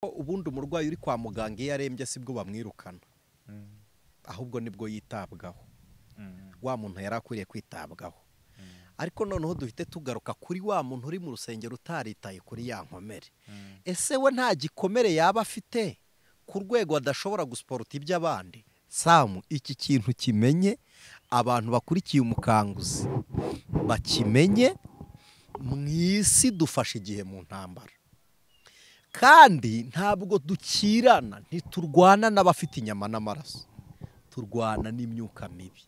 ubundi umurwayi uri kwa muganga iyo arembye sibwo bamwirukana ahubwo nibwo yitabwaho wa muntu yari akwiriye kwitabwaho ariko noneho duhite tugaruka kuri wa muntu uri mu rusengero utaritaye kuri ya nkomere ese we nta gikomere yaba afite ku rwego adashobora gusporta iby'abandi Samu iki kintu kimenye abantu bakurikiye umukanguzi bakimenye mu isi dufashe igihe mu ntambara kandi ntabwo dukirana ntiturwana n'abafite inyama n'amaraso turwana n'imyuka mibi.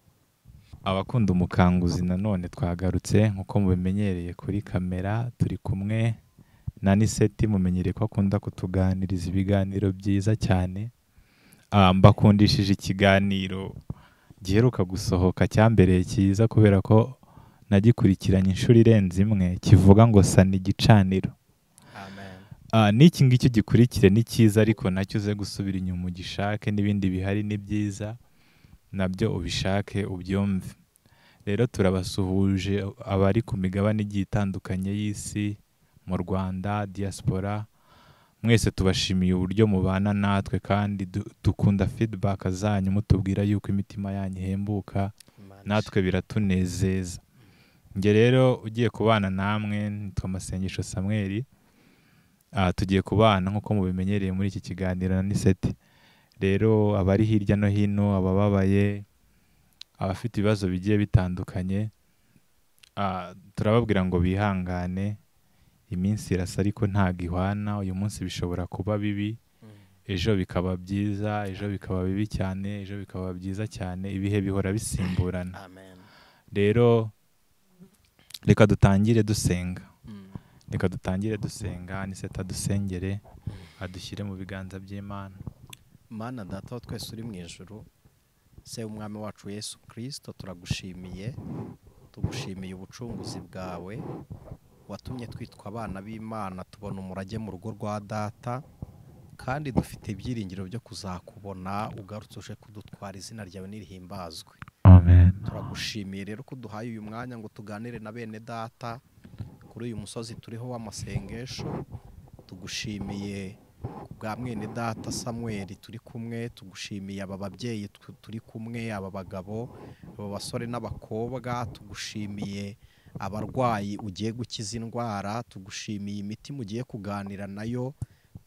Abakunda umukanguzi nanone twagarutse nkuko mubimenyereye kuri kamera turi kumwe na Niseti mumenyereye ko akunda kutuganiriza ibiganiro byiza cyane. Mbakundishije ikiganiro giheruka gusohoka cyambereye cyiza kubera ko nagikurikiranye inshuro irenze imwe kivuga ngo sana igicaniro. N'iki ngicyo gikurikire ni cyiza ariko nacyo uze gusubira inyuma ugishake n'ibindi bihari ni byiza nabyo ubishake ubyumve. Rero turabasuhuje abari ku migabane igiye itandukanye y'isi mu Rwanda diaspora mwese tubashimiye uburyo mubana natwe kandi dukunda feedback zanyu mutubwira yuko imitima yanyu ihembuka natwe biratunezeza. Nge rero ugiye kubana namwe nitwa Masengesho Samuel. Tugiye kubana nkuko mubimenyereye muri iki kiganiro na Niseti. Rero abari hirya no hino abababaye abafite ibibazo bigiye bitandukanye turababwira ngo bihangane iminsi irasa ariko ntago ihwana. Uyu munsi bishobora kuba bibi ejo bikaba byiza ejo bikaba bibi cyane ejo bikaba byiza cyane ibihe bihora bisimburana. Rero reka dutangire dusenga Niseta dusengere adushyire mu biganza by'Imana. Mana data wa twese uri mu ijuru se umwami wacu Yesu Kristo turagushimiye tugushimiye ubucunguzi bwawe watumye twitwa abana b'Imana tubona umurage mu rugo rwa data kandi dufite ibyiringiro byo kuzakubona ugarutse uje kudutwara izina ryawe nirihimbazwe. Amen. Turagushimiye rero ko duhaye uyu mwanya ngo tuganire na bene data kuri uyu musozi turiho w'amasengesho. Tugushimiye bwa mwene data Samuel turi kumwe, tugushimiye aba babyeyi turi kumwe, aba bagabo, aba basore n'abakobwa, tugushimiye abarwayi ugiye gukiza indwara, tugushimiye imitima ugiye kuganira nayo,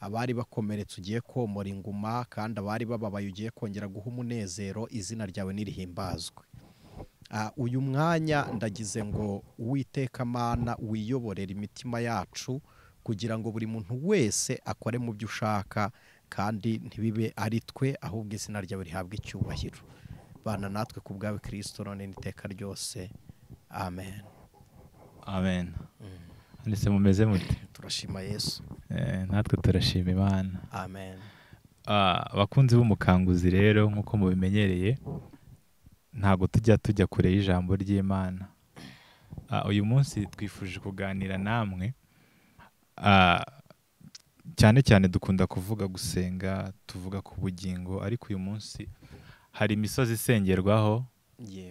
abari bakomeretse ugiye komora inguma kandi abari bababaye ugiye kongera guha umunezero. Izina ryawe nirihimbazwe. Uyu mwanya ndagize ngo Uwiteka Mana wiyoborera imitima yacu kugira ngo buri muntu wese akore mu byo ushaka kandi ntibibe ari twe ahubwo izina ryawe rihabwe icyubahiro. Bana natwe ku bwawe Kristo none n'iteka ryose. Amen. Amen. Nise mumeze mute? Turashima Yesu. Natwe turashima Imana. Amen. Abakunzi b'umukanguzi rero nkuko mubimenyereye ntago tujya kure y'ijambo ry'Imana. Uyu munsi twifuje kuganira namwe cyane dukunda kuvuga gusenga tuvuga ku bugingo ariko uyu munsi hari imisozi isengerwaho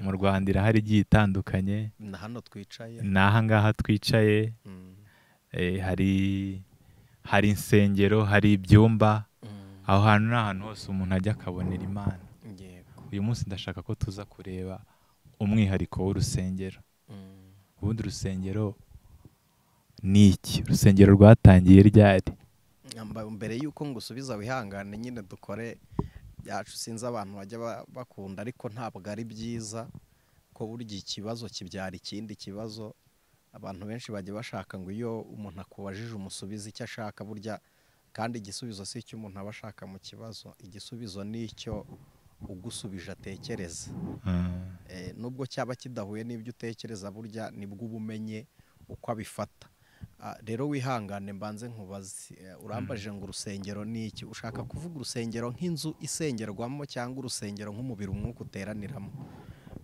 mu Rwanda irahari igiye itandukanye na hano twicaye n'aha ngaha twicaye hari insengero hari ibyumba aho hantu n'ahantu hose umuntu ajya akabonera Imana. Uyu munsi ndashaka ko tuza kureba umwihariko w'urusengero. Ubundi urusengero ni iki? Urusengero rwatangiye ryari? Mbere yuko ngusubiza wihangane nyine dukore byacu sinzi abantu bajya bakunda ariko ntabwo ari byiza ko burya ikibazo kibyara ikindi kibazo. Abantu benshi bajya bashaka ngo iyo umuntu akubajije umusubiza icyo ashaka burya kandi igisubizo si icyo umuntu aba ashaka mu kibazo. Igisubizo ni icyo ugusubije atekereza. Nubwo cyaba kidahuye n'ibyo utekereza burya nibwo ubumenye uko abifata. Rero wihangane mbanze nkubaze urambajije ngo urusengero ni iki? Ushaka kuvuga urusengero nk'inzu isengerwamo cyangwa urusengero nk'umubiri umwuka uteraniramo?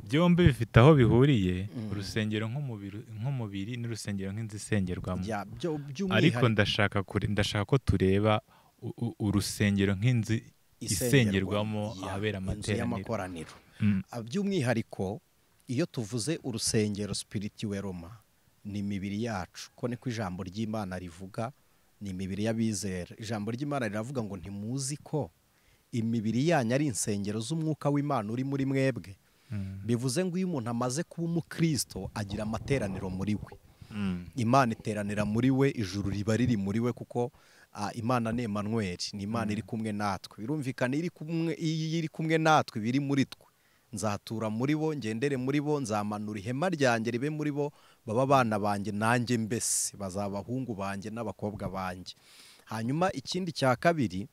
Byombi bifite aho bihuriye. Urusengero nk'umubiri n'urusengero nk'inzu isengerwamo. Ariko ndashaka ko tureba urusengero nk'inzu isengerwamo ahabera amateraniro. By'umwihariko iyo tuvuze urusengero spirituel Roma ni imibiri yacu ko niko ijambo ry'Imana rivuga ni imibiri y'abizera. Ijambo ry'Imana riravuga ngo ntimuzi ko imibiri yanyu ari insengero z'umwuka w'Imana uri muri mwebwe. Bivuze ngo iyo umuntu amaze kuba umukristo agira amateraniro muri we. Imana iteranira muri we, ijuru riba riri muri we, kuko Imana ni Emmanuel, ni Imana iri kumwe natwe. Birumvikana iyo iri kumwe natwe biri muri twe, nzatura muri bo, ngendere muri bo, nzamanura ihema ryanjye ribe muri bo, baba abana banjye nanjye, mbese bazaba abahungu banjye n'abakobwa banjye. Hanyuma ikindi cya kabiri,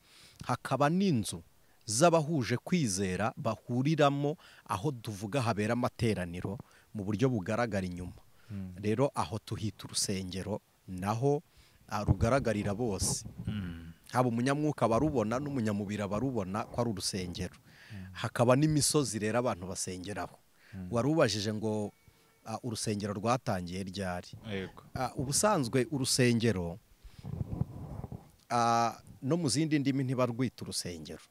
hakaba n'inzu z'abahuje kwizera bahuriramo, aho tuvuga habera amateraniro mu buryo bugaragara inyuma. Rero aho tuhita urusengero, naho rugaragarira bose. Haba umunyamwuka barubona n'umunyamubiri barubona ko ari urusengero. Hakaba n'imisozi rero abantu basengeraho. Warubajije ngo urusengero rwatangiye ryari? Ubusanzwe urusengero no mu zindi ndimi ntibarwita urusengero,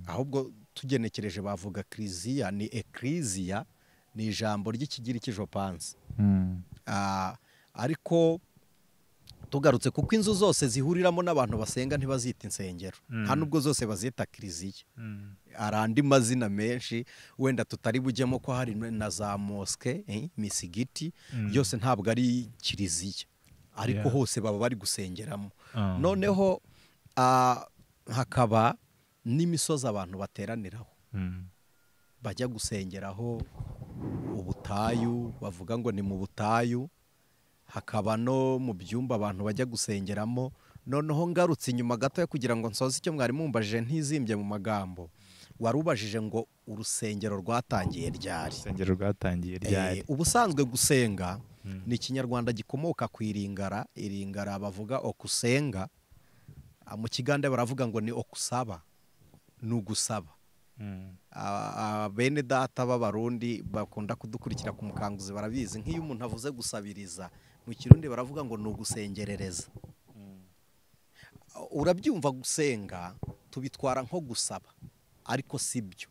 ahubwo tugenekereje bavuga kiliziya. Ni eklizia, ni ijambo ry'ikigiriki jopanse. Ariko tugarutse kuko inzu zose zihuriramo n'abantu basenga ntibazita insengero, nta nubwo zose bazita kiliziya. Hari andi mazina menshi wenda tutari bujyemo, ko hari na za moske, misigiti, byose ntabwo ari kiliziya, ariko hose baba bari gusengeramo. Noneho hakaba n'imisozi abantu bateraniraho, bajya gusengeraho. Ubutayu, bavuga ngo ni mu butayu. Hakaba no mu byumba abantu bajya gusengeramo. Noneho ngarutse inyuma gato kugira ngo nsoze icyo mwari mumbajije ntizimbye mu magambo, warubajije ngo urusengero rwatangiye ryari? Urusengero rwatangiye ryari? Ubusanzwe gusenga ni ikinyarwanda gikomoka ku iringara. Iringara bavuga okusenga, mu Kigande baravuga ngo ni okusaba, ni ugusaba. Bene data b'Abarundi bakunda kudukurikira ku Mukanguzi barabizi, nk'iyo umuntu avuze gusabiriza mu Kirundi baravuga ngo ni ugusengerereza. Urabyumva, gusenga tubitwara nko gusaba, ariko si byo.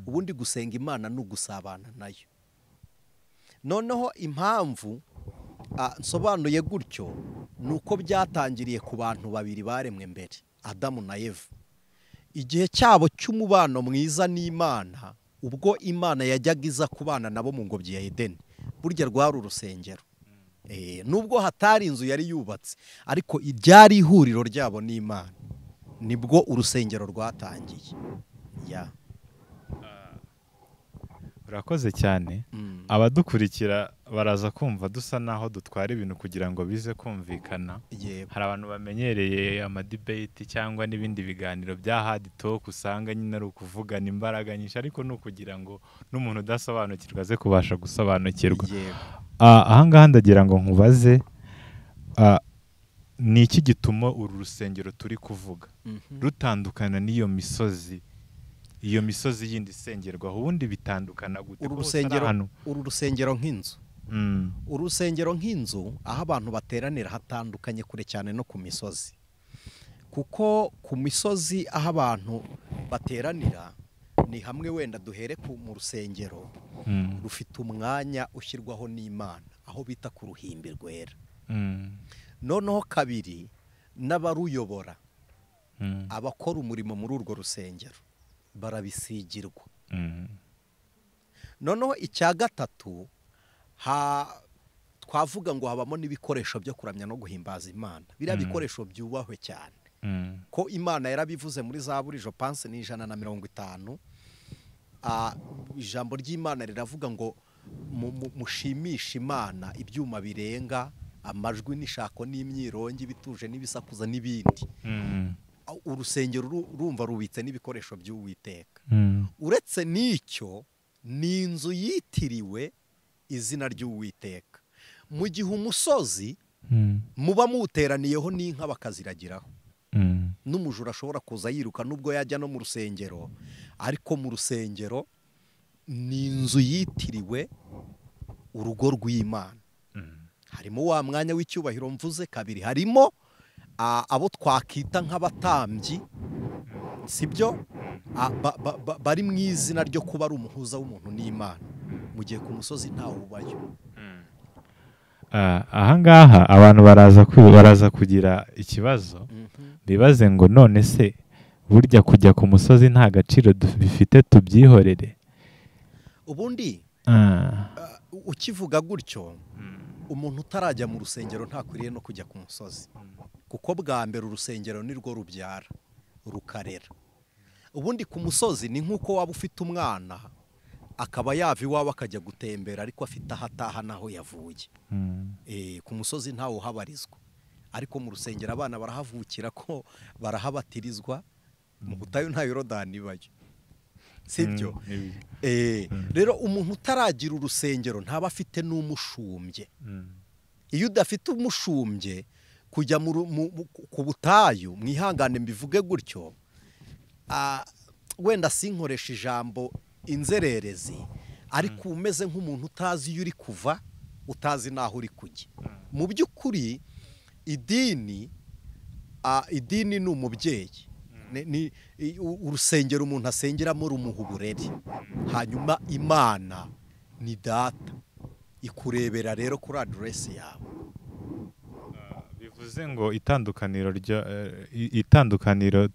Ubundi gusenga Imana ni ugusabana nayo. Noneho impamvu nsobanuye gutyo ni uko byatangiriye ku bantu babiri baremwe mbere, Adamu na Eva. Igihe cyabo cy'umubano mwiza n'Imana, ubwo Imana yajyaga iza kubana nabo mu ngobyi ya Edeni, burya rwari urusengero. Nubwo hatari inzu yari yubatse, ariko iryari ihuriro ryabo n'Imana, nibwo urusengero rwatangiye. Urakoze cyane. Abadukurikira baraza kumva dusa naho dutwara ibintu kugira ngo bize kumvikana. Hari abantu bamenyereye amadebate cyangwa n'ibindi biganiro bya hard talk, usanga nyine ari ukuvugana imbaraga nyinshi, ariko ni ukugira ngo n'umuntu udasobanukirwa aze kubasha gusobanukirwa. Ahangaha ndagira ngo nkubaze, ni iki gituma uru rusengero turi kuvuga rutandukana n'iyo misozi? Iyo misozi yindi isengerwaho ubundi bitandukana gute? Uru rusengero nk'inzu. Urusengero nk'inzu, aho abantu bateranira hatandukanye kure cyane no ku misozi. Kuko ku misozi aho abantu bateranira ni hamwe, wenda duhere mu rusengero rufite umwanya ushyirwaho n'Imana, aho bita ku ruhimbi rwera. Noneho kabiri, n'abaruyobora, abakora umurimo muri urwo rusengero barabisigirwa. Noneho icya gatatu, twavuga ngo habamo n'ibikoresho byo kuramya no guhimbaza Imana. Biriya bikoresho byubahwe cyane, ko Imana yarabivuze muri Zaburi jopanse ni 150. Ijambo ry'Imana riravuga ngo mushimishe Imana ibyuma birenga, amajwi n'ishako n'imyirongi, bituje n'ibisakuza n'ibindi. Urusengero rumva rubitse n'ibikoresho by'Uwiteka. Uretse n'icyo, ni inzu yitiriwe izina ry'Uwiteka. Mu gihe umusozi muba muwuteraniyeho n'inka bakaziragiraho, n'umujura ashobora kuza yiruka nubwo yajya no mu rusengero, ariko mu rusengero ni inzu yitiriwe urugo rw'Imana. Harimo wa mwanya w'icyubahiro mvuze. Kabiri, harimo abo twakita nk'abatambyi, sibyo, bari mu izina ryo kuba ari umuhuza w'umuntu n'Imana, mu gihe ku musozi ntawe ubayo. ahangaha abantu baraza kugira ikibazo bibaze ngo none se burya kujya ku musozi nta gaciro bifite tubyihorere. Ubundi ukivuga gutyo umuntu utarajya mu rusengero ntakwiriye no kujya ku musozi, kuko bwa mbere urusengero nirwo rubyara rukarera. Ubundi ku musozi ni nk'uko waba ufite umwana akaba yava iwawe akajya gutembera ariko afite aho ataha n'aho yavuye. Ku musozi ntawe uhabarizwa, ariko mu rusengero abana barahavukira ko barahabatirizwa, mu butayu nta Yorodani ibayo, sibyo? Rero umuntu utaragira urusengero ntaba afite n'umushumbye. Iyo udafite umushumbye kujya ku butayu, mwihangane mbivuge gutyo, wenda sinkoresha ijambo inzererezi, ariko umeze nk'umuntu utazi iyo uri kuva, utazi n'aho uri kujya. Mu by'ukuri idini ni umubyeyi. Urusengero umuntu asengeramo rumuha uburere, hanyuma Imana ni data ikurebera rero kuri aderesi yawe. Bivuze ngo itandukaniro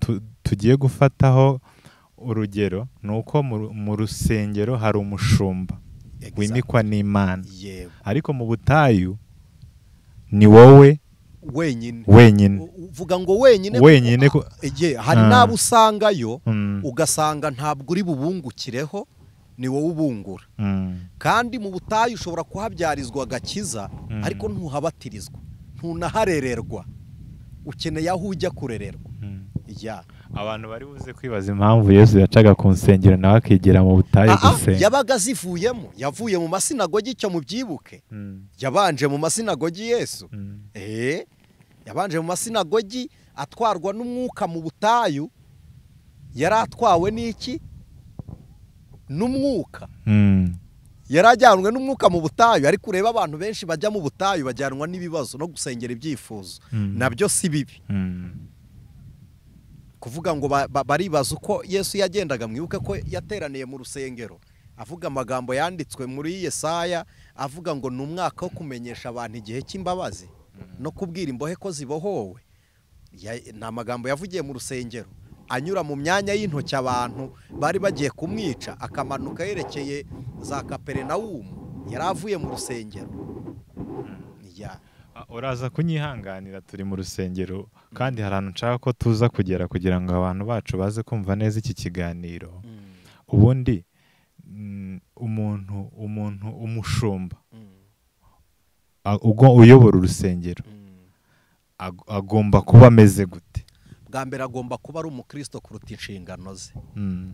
tugiye gufataho urugero ni uko mu rusengero hari umushumba wimikwa n'Imana, ariko mu butayu ni wowe wenyine. Uvuga ngo wenyine hari n'abo usangayo ugasanga ntabwo uri bubungukireho, ni wowe ubungura. Kandi mu butayu ushobora kuhabyarizwa agakiza, ariko ntuhabatirizwa, ntunaharererwa, ukeneye aho ujya kurererwa. Abantu bari buze kwibaza impamvu Yesu yacaga ku nsengero nawe akigera mu butayu gusenga. Yabaga azivuyemo, yavuye mu masinagogi, icyo mubyibuke. Yabanje mu masinagogi Yesu. Yabanje mu masinagogi atwarwa n'umwuka. Mu butayu yari atwawe n'iki? N'umwuka. Yarajyanwe n'umwuka mu butayu, ariko ureba abantu benshi bajya mu butayu bajyanwa n'ibibazo no gusengera ibyifuzo, nabyo si bibi. Kuvuga ngo baribaza uko Yesu yagendaga. Mwibuke ko yateraniye mu rusengero avuga amagambo yanditswe muri Yesaya, avuga ngo ni umwaka wo kumenyesha abantu igihe cy'imbabazi no kubwira imbohe ko zibohowe. Ni amagambo yavugiye mu rusengero, anyura mu myanya y'intoki abantu bari bagiye kumwica, akamanuka yerekeye za Kaperinawumu, yari avuye mu rusengero. Uraza kunyihanganira, turi mu rusengero kandi hari ahantu nshaka ko tuza kugera kugira ngo abantu bacu baze kumva neza iki kiganiro. Ubundi umushumba uyobora urusengero agomba kuba ameze gute? Bwa mbere agomba kuba ari umukristo kuruta inshingano ze,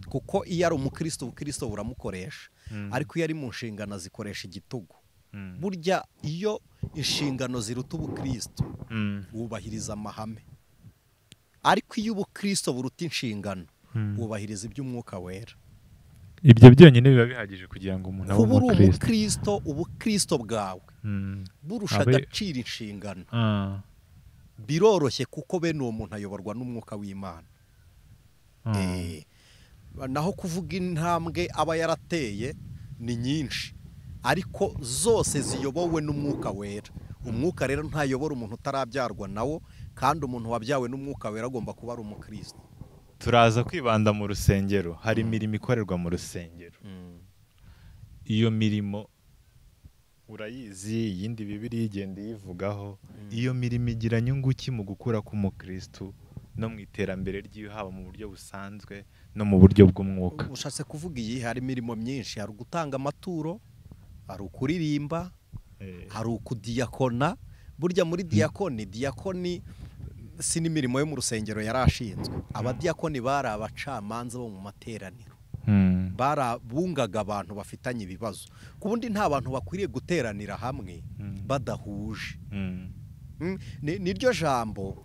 kuko iyo ari umukristo ubukristo buramukoresha, ariko iyo ari mu nshingano zikoresha igitugu. Burya iyo inshingano ziruta ubukristo wubahiriza amahame, ariko iyo ubukristo buruta inshingano wubahiriza iby'umwuka wera. Ibyo byonyine biba bihagije kugira ngo umuntu abe umukristo. Ubukristo bwawe burusha agaciro inshingano, biroroshye, kuko bene uwo muntu ayoborwa n'umwuka w'Imana. Naho kuvuga intambwe aba yarateye ni nyinshi, ariko zose ziyobowe n'umwuka wera. Umwuka rero ntayobora umuntu utarabyarwa nawo, kandi umuntu wabyawe n'umwuka wera agomba kuba ari umukristo. Turaza kwibanda mu rusengero. Hari imirimo ikorerwa mu rusengero. Iyo mirimo urayizi, iyindi Bibiliya igenda iyivugaho. Iyo mirimo igira nyungu ki mu gukura k'umukristo no mu iterambere ry'iwe, haba mu buryo busanzwe no mu buryo bw'umwuka? Ushatse kuvuga iyi, hari imirimo myinshi. Hari ugutanga amaturo, hari ukuririmba, hari ukudiyakona. Burya muri diyakoni si n'imirimo yo mu rusengero yari ashinzwe. Abadiyakoni bari abacamanza bo mu materaniro, barabungaga abantu bafitanye ibibazo. Ku bundi nta bantu bakwiriye guteranira hamwe badahuje. Niryo jambo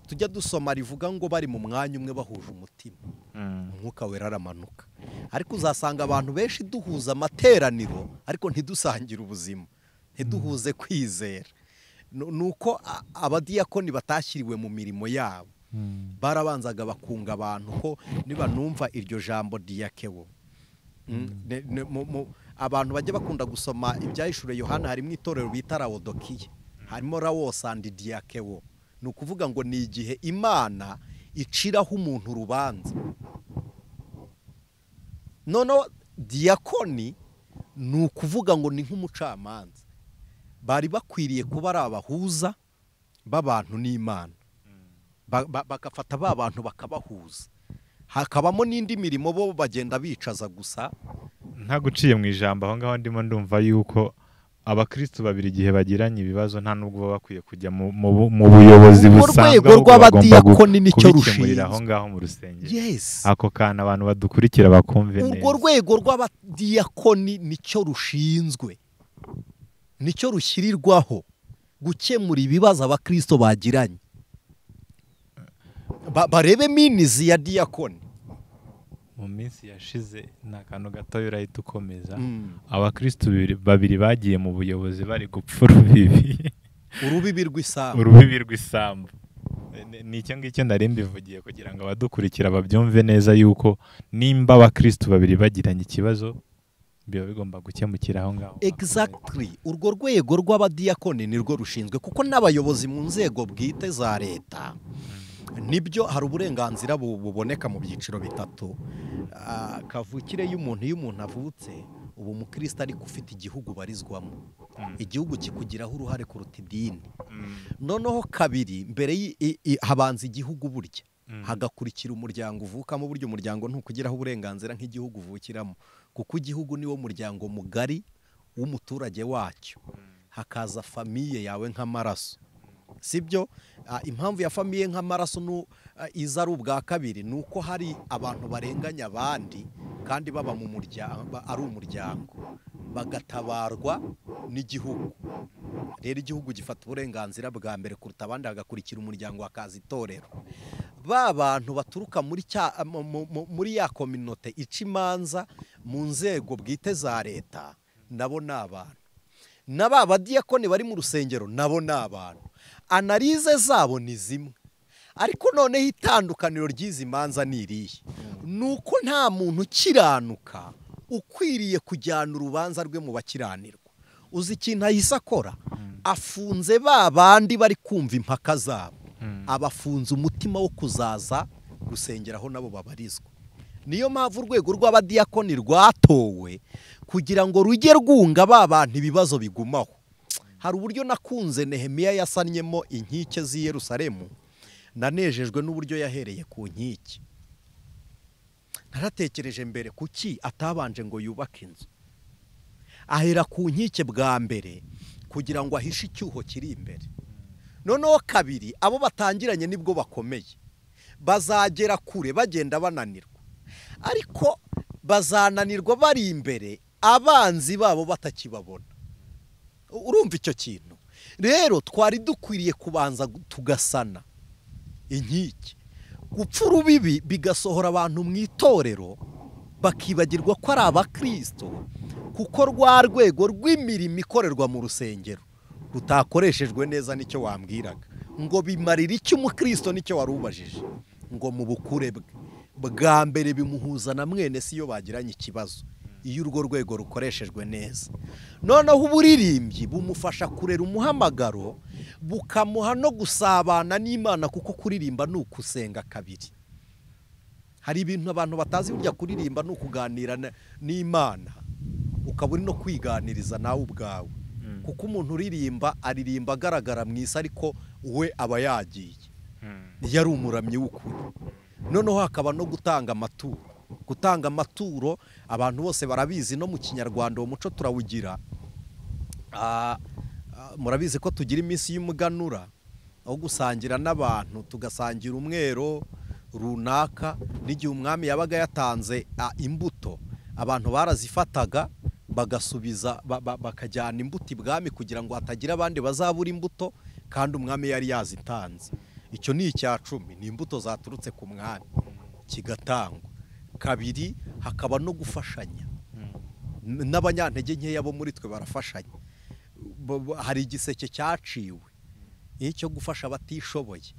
tujya dusoma rivuga ngo bari mu mwanya umwe bahuje umutima, umwuka wera aramanuka. Ariko uzasanga abantu benshi duhuza amateraniro ariko ntidusangire ubuzima, ntiduhuze kwizera. Nuko abadiyakoni batashyiriwe mu mirimo yabo. Barabanzaga bakunga abantu ko niba numva iryo jambo diyakewo, abantu bajya bakunda gusoma ibyahishuriye Yohana, harimo itorero bita Laodikiya, harimo Laos and Diakewo. Ni ukuvuga ngo ni igihe Imana iciraho umuntu urubanza. Noneho diyakoni ni ukuvuga ngo ni nk'umucamanza. Bari bakwiriye kuba ari abahuza b'abantu n'Imana, bagafata ba bantu bakabahuza. Hakabamo n'indi mirimo bo bagenda bicaza gusa. Nta guciye mu ijambo aho ngaho ndimo ndumva yuko abakristo babiri igihe bagiranye ibibazo nta nubwo baba bakwiye kujya mu buyobozi busanzwe, urwego rw'abadiyakoni nicyo rushinzwe aho ngaho mu rusengero. Yes. Ako kana abantu badukurikira bakumve neza. Urwo rwego rw'abadiyakoni nicyo rushinzwe, nicyo rushyirirwaho gukemura ibibazo abakristo bagiranye. Barebe minizi ya diyakoni. Mu minsi yashize nta kantu gatoya urahita ukomeza. Abakristo babiri bagiye mu buyobozi bari gupfa urubibi rw'isambu. Ni icyo ngicyo nari mbivugiye kugira ngo abadukurikira babyumve neza yuko nimba abakristo babiri bagiranye ikibazo biba bigomba gukemukira aho ngaho. Exactly. Urwo rwego rw'abadiyakoni nirwo rushinzwe, kuko n'abayobozi mu nzego bwite za leta nibyo hari uburenganzira buboneka mu byiciro bitatu. Kavukire y'umuntu, iyo umuntu avutse ubu umukristo ariko ufite igihugu barizwamo, igihugu kikugiraho uruhare kuruta idini. Noneho kabiri, mbere habanza igihugu burya, hagakurikira umuryango uvukamo. Burya umuryango ntukugiraho uburenganzira nk'igihugu uvukiramo, kuko igihugu niwo muryango mugari w'umuturage wacyo. Hakaza famiye yawe nk'amaraso, sibyo? Impamvu ya famiye nk'amaraso iza ari ubwa kabiri, ni uko hari abantu barenganya abandi kandi baba mu muryango, ari umuryango, bagatabarwa n'igihugu. Rero igihugu gifata uburenganzira bwa mbere kuruta abandi, hagakurikira umuryango, hakaza itorero. Ba bantu baturuka muri ya kominote ica imanza mu nzego bwite za leta, nabo ni abantu. Na ba badiyakoni bari mu rusengero nabo ni abantu. Analize zabo ni zimwe, ariko noneho itandukaniro ry'izi manza ni irihe? Nuko nta muntu ukiranuka ukwiriye kujyana urubanza rwe mu bakiranirwa. Uzi ikintu ahise akora? Afunze ba bandi bari kumva impaka zabo, abafunze umutima wo kuzaza gusengeraho nabo babarizwa. Niyo mpamvu urwego rw'abadiyakoni rwatowe kugira ngo rujye rwunga ba bantu ibibazo bigumaho. Hari uburyo nakunze Nehemiya yasannyemo inkike z'i Yerusalemu, nanejejwe n'uburyo yahereye ku nkike. Naratekereje mbere kuki atabanje ngo yubake inzu, ahera ku nkike bwa mbere kugira ngo ahishe icyuho kiri imbere. Noneho kabiri, abo batangiranye nibwo bakomeye, bazagera kure bagenda bananirwa, ariko bazananirwa bari imbere abanzi babo batakibabona. Urumva icyo kintu? Rero twari dukwiriye kubanza tugasana inkike. Gupfa urubibi bigasohora abantu mu itorero, bakibagirwa ko ari abakristo, kuko rwa rwego rw'imirimo ikorerwa mu rusengero rutakoreshejwe neza. Nicyo wambwiraga ngo bimarira icyo umukristo, nicyo wari ubajije, ngo mu bukure bwe bwa mbere bimuhuza na mwene si iyo bagiranye ikibazo, iyo urwo rwego rukoreshejwe neza. Noneho uburirimbyi bumufasha kurera umuhamagaro, bukamuha no gusabana n'Imana, kuko kuririmba ni ukusenga kabiri. Hari ibintu abantu batazi, burya kuririmba ni ukuganira n'Imana, ukaba uri no kwiganiriza nawe ubwawe, kuko umuntu uririmba aririmba agaragara mu isi, ariko we aba yagiye, yari umuramyi w'ukuri. Noneho hakaba no gutanga amaturo. Gutanga amaturo abantu bose barabizi, no mu Kinyarwanda uwo muco turawugira. Murabizi ko tugira iminsi y'umuganura, aho gusangira n'abantu, tugasangira umwero runaka. N'igihe umwami yabaga yatanze imbuto, abantu barazifataga bagasubiza, bakajyana imbuto ibwami kugira ngo hatagira abandi bazabura imbuto, kandi umwami yari yazitanze. Icyo ni icya 10, ni imbuto zaturutse ku mwami, kigatangwa. Kabiri, hakaba no gufashanya. N'abanyantege nkeya bo muri twe barafashanya. Hari igiseke cyaciwe icyo gufasha abatishoboye.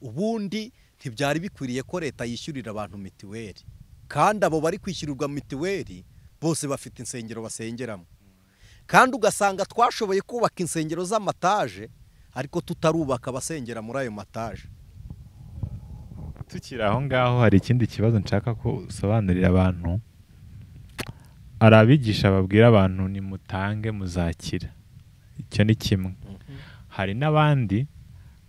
Ubundi ntibyari bikwiriye ko leta yishyurira abantu mitiweli, kandi abo bari kwishyurirwa mitiweli bose bafite insengero basengeramo, kandi ugasanga twashoboye kubaka insengero z'amataje ariko tutarubaka abasengera muri ayo mataje. Tukiri aho ngaho hari ikindi kibazo nshaka ko usobanurira abantu. Hari abigisha babwira abantu nimutange muzakira, icyo ni kimwe. Hari n'abandi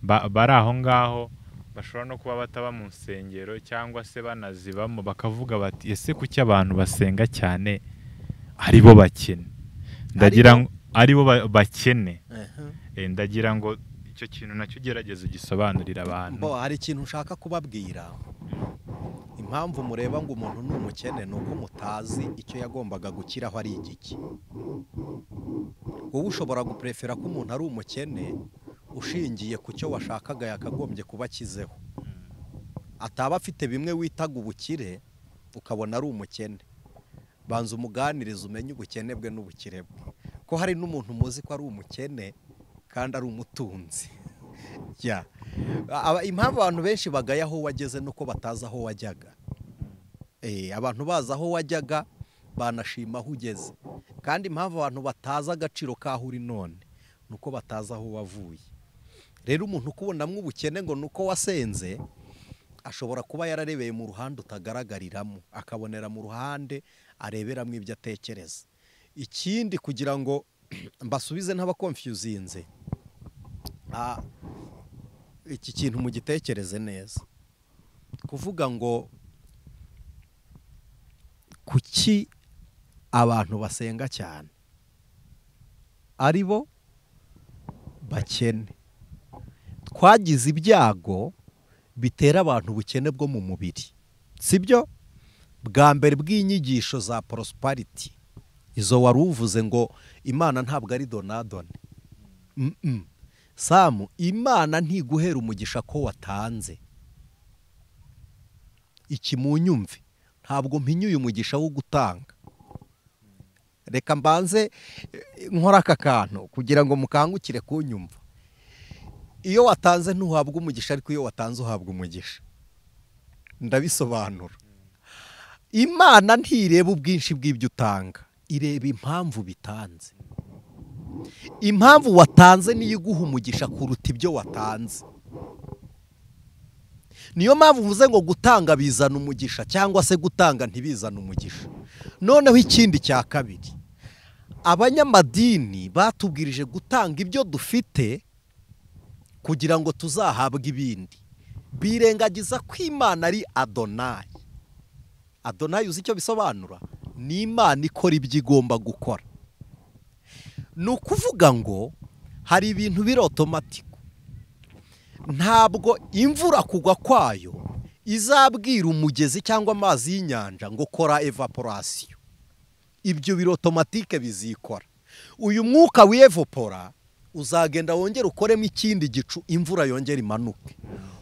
bari aho ngaho bashobora no kuba bataba mu nsengero cyangwa se banazibamo, bakavuga bati ese kuki abantu basenga cyane ari bo bakene, ari bo bakene. Ndagira ngo icyo kintu nacyo ugerageza ugisobanurira abantu. Hari ikintu nshaka kubabwira. Impamvu mureba ngo umuntu ni umukene ni uko mutazi icyo yagombaga gukiraho ari igiki. Wowe ushobora guprefera ko umuntu ari umukene ushingiye ku cyo washakaga yakagombye kuba akizeho, ataba afite bimwe witaga ubukire ukabona ari umukene. Banza umuganirize umenye ubukene bwe n'ubukire bwe, ko hari n'umuntu muzi ko ari umukene kandi ari umutunzi. Impamvu abantu benshi bagaya aho wageze nuko batazi aho wajyaga. Abantu bazi aho wajyaga banashima aho ugeze, kandi impamvu abantu batazi agaciro k'aho uri none nuko batazi aho wavuye. Rero umuntu ukubonamo ubukene ngo nuko wasenze ashobora kuba yararebeye mu ruhande utagaragariramo, akabonera mu ruhande areberamo ibyo atekereza. Ikindi kugira ngo mbasubize ntabakonfyuzinze, iki kintu mugitekereze neza. Kuvuga ngo kuki abantu basenga cyane ari bo bakene. Twagize ibyago bitera abantu ubukene bwo mu mubiri, sibyo? Bwa mbere bw'inyigisho za prosperity izo wari uvuze ngo Imana ntabwo ari donadone. Samu, Imana ntiguhera umugisha ko watanze. Iki munyumve, ntabwo mpinyuye umugisha wo gutanga. Reka mbanze nkora aka kantu kugira ngo mukangukire kunyumva. Iyo watanze ntuhabwa umugisha, ariko iyo watanze uhabwa umugisha. Ndabisobanura. Imana ntireba ubwinshi bw'ibyo utanga, ireba impamvu bitanze. Impamvu watanze niyo iguha umugisha kuruta ibyo watanze. Niyo mpamvu uvuze ngo gutanga bizana umugisha cyangwa se gutanga ntibizana umugisha. Noneho ikindi cya kabiri, abanyamadini batubwirije gutanga ibyo dufite kugira ngo tuzahabwe ibindi. Birengagiza ko Imana ari Adonai. Adonai uzi icyo bisobanura? Ni Imana ikora ibyo igomba gukora. Ni ukuvuga ngo hari ibintu biri otomatiko. Ntabwo imvura kugwa kwayo izabwira umugezi cyangwa amazi y'inyanja ngo kora evaporation. Ibyo biri otomatike bizikora. Uyu mwuka w'evapora uzagenda wongera ukoremo ikindi gicu, imvura yongera imanuke.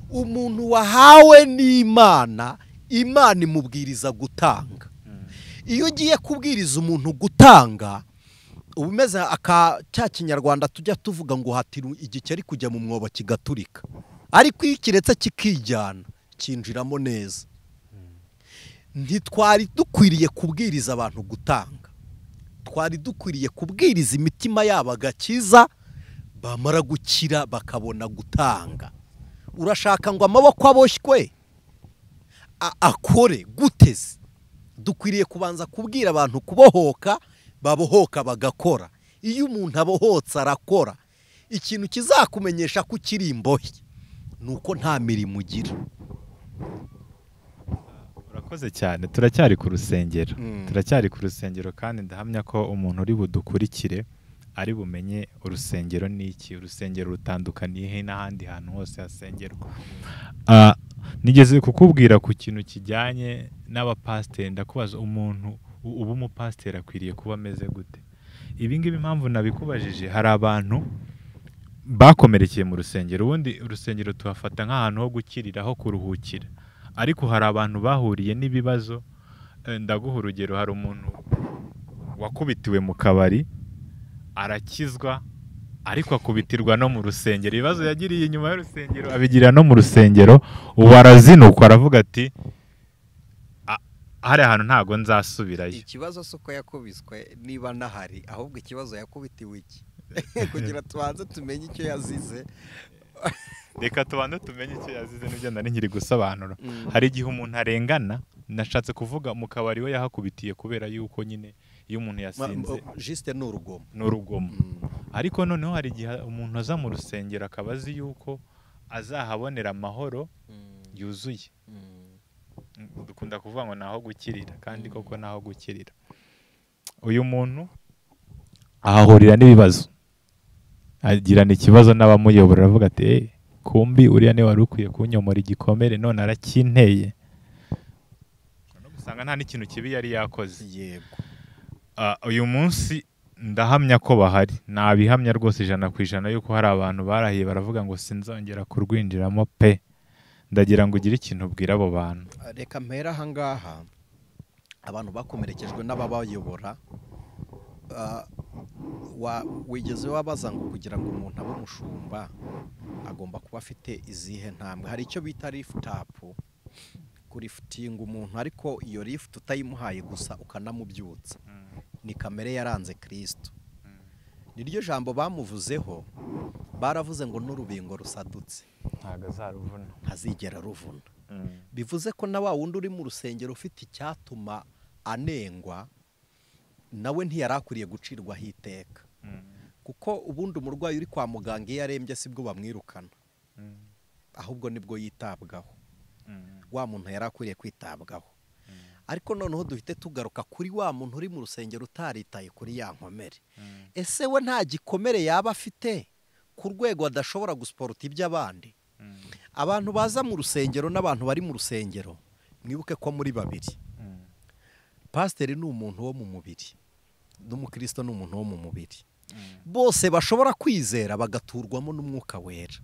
Umuntu wahawe n'Imana, Imana imubwiriza gutanga. Iyo ugiye kubwiriza umuntu gutanga, ubumeze cya kinyarwanda tujya tuvuga ngo hatiru igikeri kujya mu mwobo kigaturika, ariko iyo kiretse kikijyana kinjiramo neza. Ntitwari dukwiriye kubwiriza abantu gutanga, twari dukwiriye kubwiriza imitima yabo agakiza, bamara gukira bakabona gutanga. Urashaka ngo amaboko aboshywe akore guteze? Dukwiriye kubanza kubwira abantu kubohoka, babohoka bagakora. Iyo umuntu abohotse arakora, ikintu kizakumenyesha ko ukiri imbohe nuko nta mirimo ugira. Urakoze cyane. Turacyari ku rusengero. Turacyari ku rusengero, kandi ndahamya ko umuntu uri budukurikire ari bumenye urusengero ni iki. Urusengero rutandukaniye he n'ahandi hantu hose hasengerwa. Nigeze kukubwira ku kintu kijyanye n'abapasiteri. Ndakubaza, umuntu uba umupasiteri akwiriye kuba ameze gute? Ibi ngibi impamvu nabikubajije, hari abantu bakomerekeye mu rusengero. Ubundi urusengero tuhafata nk'ahantu ho gukirira, ho kuruhukira, ariko hari abantu bahuriye n'ibibazo. Ndaguha urugero. Hari umuntu wakubitiwe mu kabari arakizwa, ariko akubitirwa no mu rusengero. Ibibazo yagiriye inyuma y'urusengero abigira no mu rusengero. Ubu arazinukwa, aravuga ati hari ahantu ntago nzasubirayo. Ikibazo suko yakubiswe niba nahari, ahubwo ikibazo yakubitiwe iki kugira tubanze tumenye icyo yazize. Reka tubanze tumenye icyo yazize n'ibyo nari nkiri gusobanura. Hari igihe umuntu arengana, nashatse kuvuga mu kabari we yahakubitiye kubera yuko nyine iyo umuntu yasinze juste n'urugomo. N'urugomo. Ariko noneho hari igihe umuntu aza mu rusengero akaba azi yuko azahabonera amahoro yuzuye. Dukunda kuvuga ngo naho gukirira, kandi koko naho gukirira. Uyu muntu ahahurira n'ibibazo, agirana ikibazo n'abamuyobora, aravuga ati kumbi uriya ni wari ukwiye kunyomora igikomere none arakinteye. No gusanga nta n'ikintu kibi yari yakoze. Yego. Uyu munsi ndahamya ko bahari, nabihamya rwose 100% yuko hari abantu barahiye baravuga ngo sinzongera kurwinjiramo pe. Ndagira ngo ugire ikintu ubwira abo bantu. Reka mpera aha ngaha, abantu bakomerekejwe n'ababayobora, wigeze wabaza ngo kugira ngo umuntu abe umushumba agomba kuba afite izihe ntambwe. Hari icyo bita lift up, kurifutinga umuntu, ariko iyo lift utayimuhaye gusa ukanamubyutsa, ni kamere yaranze Kristo. Niryo jambo bamuvuzeho, baravuze ngo n'urubingo rusadutse ntago azaruvuna, ntazigera ruvuna. Bivuze ko na wa wundi uri mu rusengero ufite icyatuma anengwa, nawe ntiyarakuriye gucirwaho iteka. Kuko ubundi umurwayi uri kwa muganga iyo arembye sibwo bamwirukana, ahubwo nibwo yitabwaho. Wa muntu yarakuriye kwitabwaho. Ariko noneho duhite tugaruka kuri wa muntu uri mu rusengero utaritaye kuri ya nkomere. Ese we nta gikomere yaba afite ku rwego adashobora gusporta iby'abandi? Abantu baza mu rusengero n'abantu bari mu rusengero, mwibuke ko muri babiri. Pasiteri ni umuntu wo mu mubiri, n'umukristo ni umuntu wo mu mubiri. Bose bashobora kwizera bagaturwamo n'umwuka wera,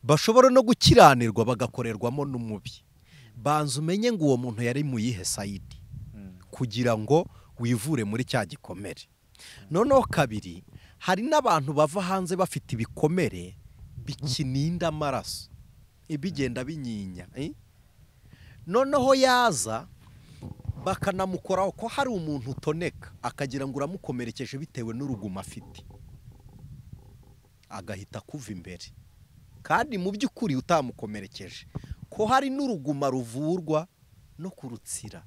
bashobora no gukiranirwa bagakorerwamo n'umubi. Banza umenye ngo uwo muntu yari mu yihe sayidi kugira ngo wivure muri cya gikomere. Noneho kabiri, hari n'abantu bava hanze bafite ibikomere bikininda amaraso, ibigenda binyinya. Noneho yaza bakanamukoraho ko hari umuntu utoneka, akagira ngo uramukomerekeje bitewe n'uruguma afite, agahita kuva imbere. Kandi mu by'ukuri utamukomerekeje ko hari n'uruguma ruvurwa no kurutsira,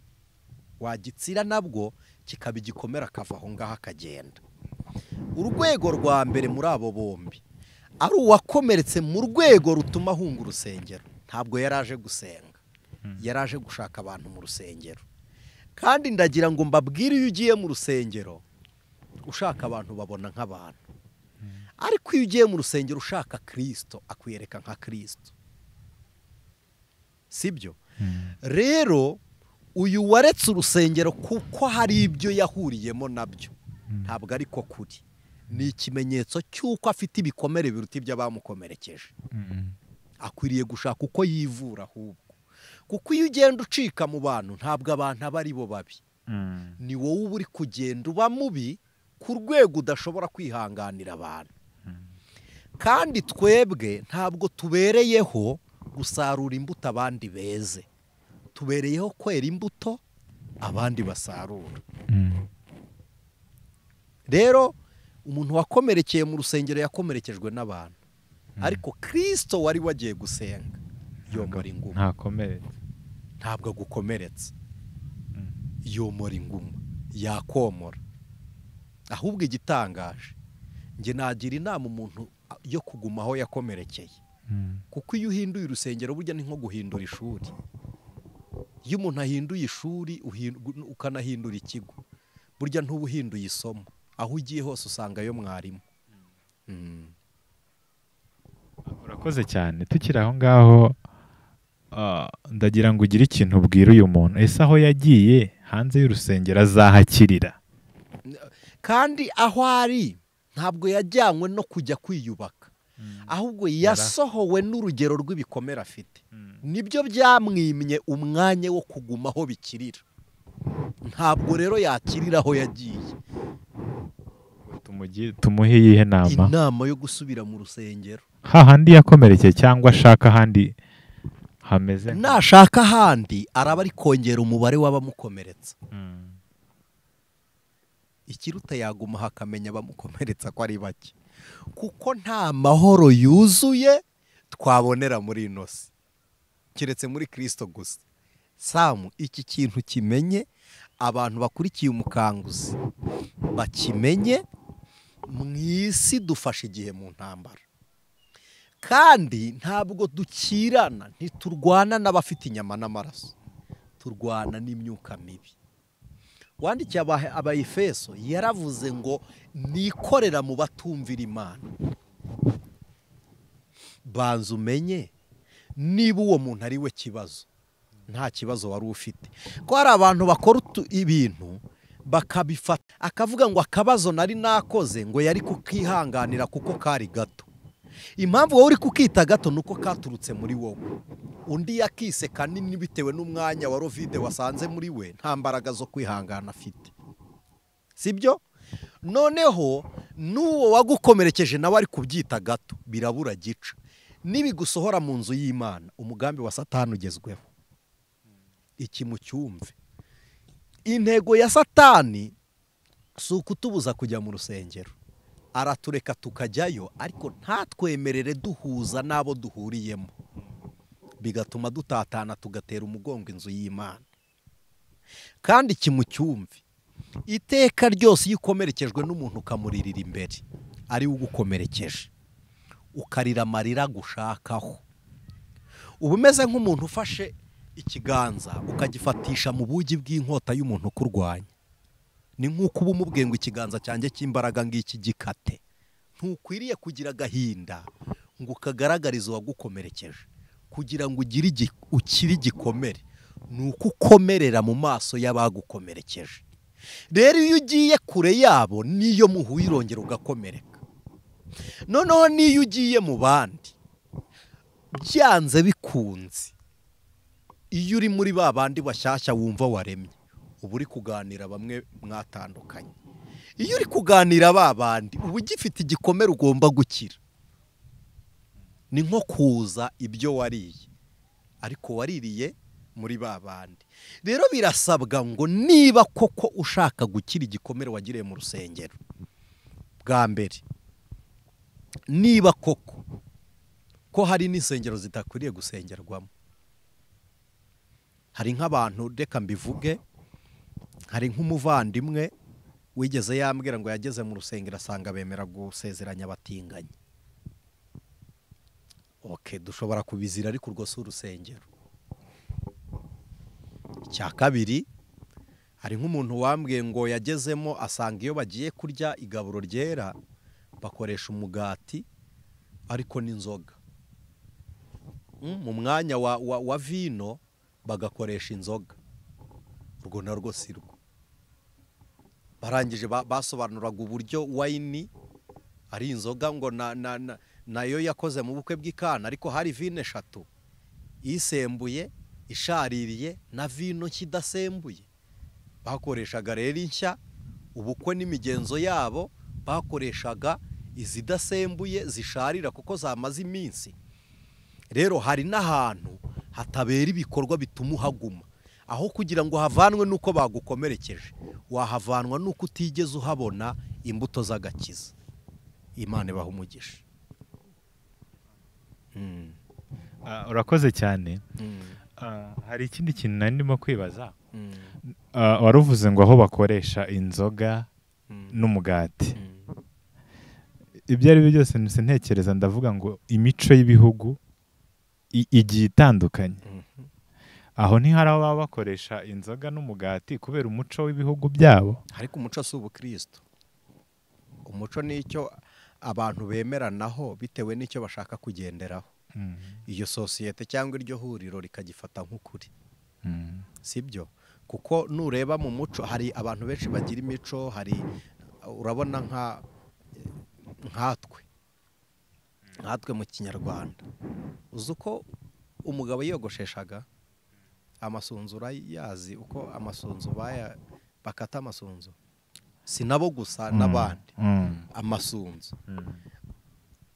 wagitsira nabwo kikaba igikomera akava aho ngaho akagenda. Urwego rwa mbere muri abo bombi ari uwakomeretse mu rwego rutuma ahunga urusengero. Ntabwo yaraje gusenga, yaraje gushaka abantu mu rusengero. Kandi ndagira ngo mbabwire, iyo ugiye mu rusengero ushaka abantu babona nk'abantu, ariko iyo ugiye mu rusengero ushaka Kristo akwiyereka nka Kristo, sibyo? Rero uyu waretse urusengero kuko hari ibyo yahuriyemo nabyo, ntabwo ari ko kuri. Ni ikimenyetso cy'uko afite ibikomere biruta iby'abamukomerekeje. Akwiriye gushaka uko yivura ahubwo, kuko iyo ugenda ucika mu bantu ntabwo abantu aba ari bo babi, ni wowe uba uri kugenda uba mubi ku rwego udashobora kwihanganira abantu. Kandi twebwe ntabwo tubereyeho gusarura imbuto abandi beze, tubereyeho kwera imbuto abandi basarura. Rero umuntu wakomerekeye mu rusengero yakomerekejwe n'abantu, ariko Kristo wari wagiye gusenga yomora inguma. Ntabwo agukomeretse, yomora inguma, yakomora. Ahubwo igitangaje, njye nagira inama umuntu yo kuguma aho yakomerekeye, kuko iyo uhinduye urusengero burya ni nko guhindura ishuri. Iyo umuntu ahinduye ishuri ukanahindura ikigo, burya ntuba uhinduye isomo, aho ugiye hose usangayo mwarimu. Urakoze cyane. Tukiri aho ngaho, ndagira ngo ugire ikintu ubwira uyu muntu. Ese aho yagiye hanze y'urusengero azahakirira? Kandi aho ari ntabwo yajyanywe no kujya kwiyubaka, ahubwo yasohowe n'urugero rw'ibikomere afite. Nibyo byamwimye umwanya wo kuguma aho bikirira. Ntabwo rero yakirira aho yagiye. Tumuhe iyihe nama? Inama yo gusubira mu rusengero. Hahandi yakomerekeye cyangwa ashaka hameze nashaka ahandi araba ari kongera umubare w'abamukomeretsa. Ikiruta yaguma hakamenya abamukomeretsa ko ari bake, kuko nta mahoro yuzuye twabonera muri ino si keretse muri Kristo gusa. Samu, iki kintu kimenye, abantu bakurikiye umukanguzi bakimenye. Mu isi dufashe igihe mu ntambara, kandi ntabwo dukirana, ntiturwana n'abafite inyama n'amaraso, turwana n'imyuka mibi. Wandikiye Abayefeso yaravuze ngo nikorera mu batumvira Imana. Banza umenye niba uwo muntu ari we kibazo, nta kibazo wari ufite. Ko hari abantu bakora ibintu bakabifata, akavuga ngo akabazo nari nakoze ngo yari kukihanganira kuko kari gato. Impamvu wowe uri kukita gato nuko katurutse muri wowe, undi yakise kanini bitewe n'umwanya wa rovide wasanze muri we, nta mbaraga zo kwihangana afite, sibyo? Noneho n'uwo wagukomerekeje nawe ari kubyita gato, birabura gica. Nibigusohora mu nzu y'Imana, umugambi wa Satani ugezweho. Iki mucyumve, intego ya Satani si ukutubuza kujya mu rusengero. Aratureka tukajyayo, ariko ntatwemerere duhuza n'abo duhuriyemo, bigatuma dutatana tugatera umugongo inzu y'Imana. Kandi kimucyumve, iteka ryose iyo ukomerekejwe n'umuntu ukamuririra imbere, ari we ugukomerekeje, ukarira amarira gushakaho, uba umeze nk'umuntu ufashe ikiganza ukagifatisha mu bugi bw'inkota y'umuntu ukurwanya. Ni nk'uko uba umubwiye ngo ikiganza cyanjye cy'imbaraga ngiki gikate. Ntukwiriye kugira agahinda ngo ukagaragarize uwagukomerekeje, kugira ngo ukiri igikomere, ni uko ukomerera mu maso y'abagukomerekeje. Rero iyo ugiye kure yabo, niyo muhuye urongera ugakomereka. Noneho niyo ugiye mu bandi, byanze bikunze, iyo uri muri ba bandi bashyashya wumva waremye, uba uri kuganira bamwe mwatandukanye. Iyo uri kuganira ba bandi, uba ugifite igikomere ugomba gukira. Ni nko kuza ibyo wariye, ariko waririye muri ba bandi. Rero birasabwa ngo niba koko ushaka gukira igikomere wagiriye mu rusengero, bwa mbere, niba koko ko hari n'insengero zitakwiriye gusengerwamo. Hari nk'abantu, reka mbivuge, hari nk'umuvandimwe wigeze yambwira ngo yageze mu rusengero asanga bemera gusezeranya abatinganyi. Dushobora kubizira, ariko urwo si urusengero. Icya kabiri, hari nk'umuntu wambwiye ngo yagezemo asanga iyo bagiye kurya igaburo ryera bakoresha umugati ariko n'inzoga. Mu mwanya wa vino bagakoresha inzoga. Urwo narwo si rwo. Barangije basobanuraga uburyo wayini ari inzoga, ngo nayo yakoze mu bukwe bw'ikana, ariko hari vino 3, isembuye, ishaririye na vino kidasembuye. Bakoreshaga rero inshya, ubukwe n'imigenzo yabo bakoreshaga izidasembuye zisharira kuko zamaze iminsi. Rero hari n'ahantu hatabera ibikorwa bituma uhaguma, aho kugira ngo havanwe nuko bagukomerekeje, wahavanwa nuko utigeze uhabona imbuto z'agakiza. Imana ibaha umugisha. Urakoze cyane. Hari ikindi kintu nari ndimo kwibaza. Waruvuze ngo aho bakoresha inzoga n'umugati, ibyo ari byo byose ntekereza, ndavuga ngo imico y'ibihugu igiye itandukanye. Aho ntihari aho baba bakoresha inzoga n'umugati kubera umuco w'ibihugu byabo. Ariko umuco si ubukristo. Umuco ni icyo abantu bemeranaho bitewe n'icyo bashaka kugenderaho. Iyo sosiyete cyangwa iryo huriro rikagifata nk'ukuri. Sibyo? Kuko nureba mu muco, hari abantu benshi bagira imico, hari, urabona nkatwe mu Kinyarwanda, uzi uko umugabo yiyogosheshaga amasunzu, urayazi uko amasunzu bakata amasunzu? Si nabo gusa n'abandi amasunzu.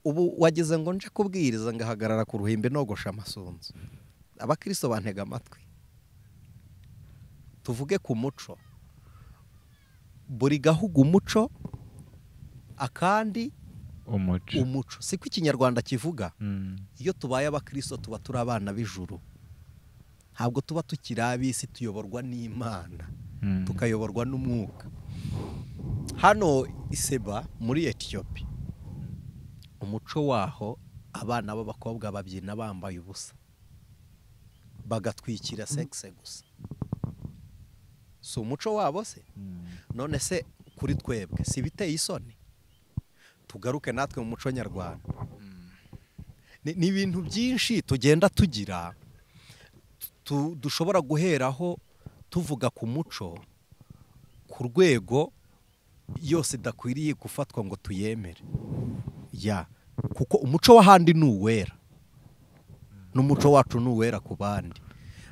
Ubu wagize ngo nje kubwiriza ngahagarara ku ruhimbi nogosha amasunzu. abakristo bantega amatwi tuvuge ku muco buri gahugu umuco akandi umuco siko ikinyarwanda kivuga iyo tubaye abakristo tuba turi abana b'ijuru ntabwo tuba tukiri ab'isi tuyoborwa n'Imana tukayoborwa n'umwuka hano Iseba muri Ethiopia umuco waho abana b'abakobwa babyina bambaye ubusa bagatwikira sexe gusa si umuco wabo se none se kuri twebwe si biteye isoni tugaruke natwe mu muco nyarwanda ni ibintu byinshi tugenda tugira dushobora guheraho tuvuga ku muco ku rwego yose idakwiriye gufatwa ngo tuyemere kuko umuco w'ahandi ni uwera n'umuco wacu ni uwera ku bandi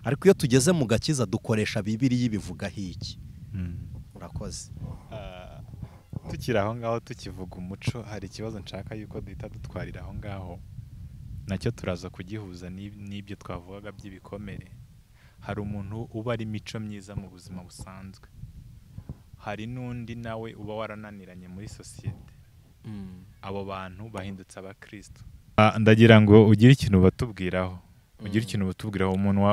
ariko iyo tugeze mu gakiza dukoresha Bibiliya ibivugaho iki murakoze tukiri aho ngaho tukivuga umuco hari ikibazo nshaka yuko duhita dutwarira aho ngaho nacyo turaza kugihuza n'ibyo twavugaga by'ibikomere hari umuntu uba ari imico myiza mu buzima busanzwe hari n'undi nawe uba warananiranye muri sosiyete abo bantu bahindutse abakristo ndagira ngo ugire ikintu batubwiraho umuntu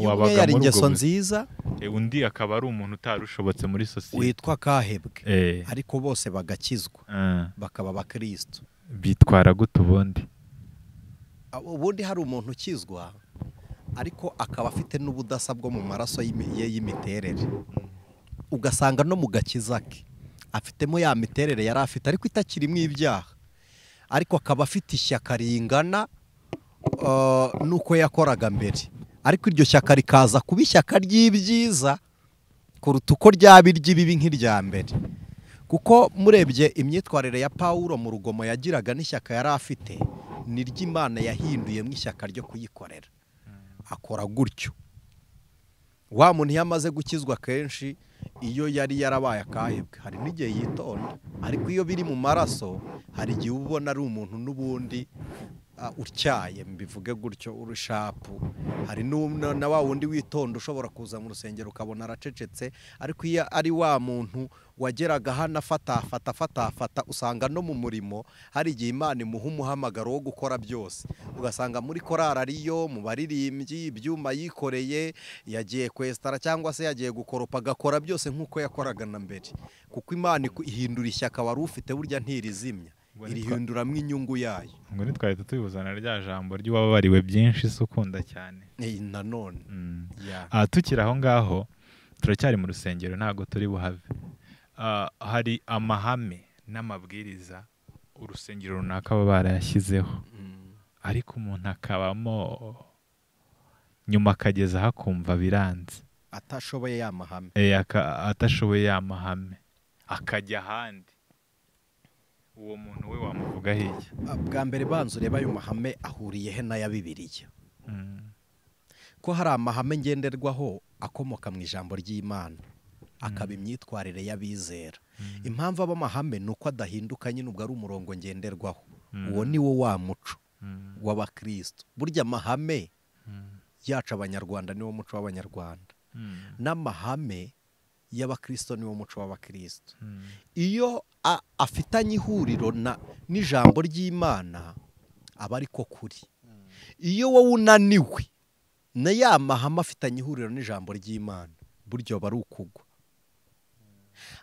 wabaga yari ingeso nziza undi akaba ari umuntu utarushobotse muri sosiyete witwa kahebwe ariko bose bagakizwa bakaba abakristo bitwara gute ubundi hari umuntu ukizwa ariko akaba afite n'ubudasa bwo mu maraso ye y'imiterere ugasanga no mu gakiza ke afitemo ya miterere yari afite ariko itakirimo ibyaha ariko akaba afite ishyaka ringana nuko yakoraga mbere ariko iryo shyaka rikaza kuba ishyaka ry'ibyiza kuruta uko ryaba iry'ibibi nk'irya mbere kuko murebye imyitwarire ya Pawulo mu rugomo yagiraga n'ishyaka yari afite n'iry'Imana yahinduyemo ishyaka ryo kuyikorera akora gutyo wa muntu yamaze gukizwa kenshi iyo yari yarabaye akahebwe hari n'igihe yitonda ariko iyo biri mu maraso hari igihe ubona ari umuntu n'ubundi utyaye mbivuge gutyo urushapu hari na wa wundi witonda ushobora kuza mu rusengero ukabona aracecetse ariko iyo ari wa muntu wageraga hano afata usanga no mu murimo hari igihe Imana imuha umuhamagaro wo gukora byose ugasanga muri korari ariyo mu baririmbyi ibyuma yikoreye yagiye kwestara cyangwa se yagiye gukoropa agakora byose nk'uko yakoraga na mbere kuko Imana ihindura ishyaka wari ufite burya ntirizimya irihinduramo inyungu yayo ngo nitwahita tubibuzana rya jambo ry'uwababariwe byinshi se ukunda cyane nanone tukiri aho ngaho turacyari mu rusengero ntabwo turi buhave hari amahame n'amabwiriza urusengero runaka baba barayashyizeho ariko umuntu akabamo nyuma akageza aho akumva biranze atashoboye ya mahame atashoboye ya mahame akajya ahandi uwo muntu we wamuvuga hirya bwa mbere banzu ureba ayo mahame ahuriye he n'aya Bibiliya ko hari amahame ngenderwaho akomoka mu ijambo ry'Imana akaba imyitwarire y'abizera impamvu aba amahame ni uko adahinduka nyine ubwo ari umurongo ngenderwaho uwo ni wo wa muco w'abakristo burya amahame yacu abanyarwanda ni wo muco w'abanyarwanda n'amahame y'abakristo ni wo muco w'abakristo iyo afitanye ihuriro n'ijambo ry'Imana aba ariko kuri iyo wowe unaniwe na ya mahame afitanye ihuriro n'ijambo ry'Imana buryo bari ukugwa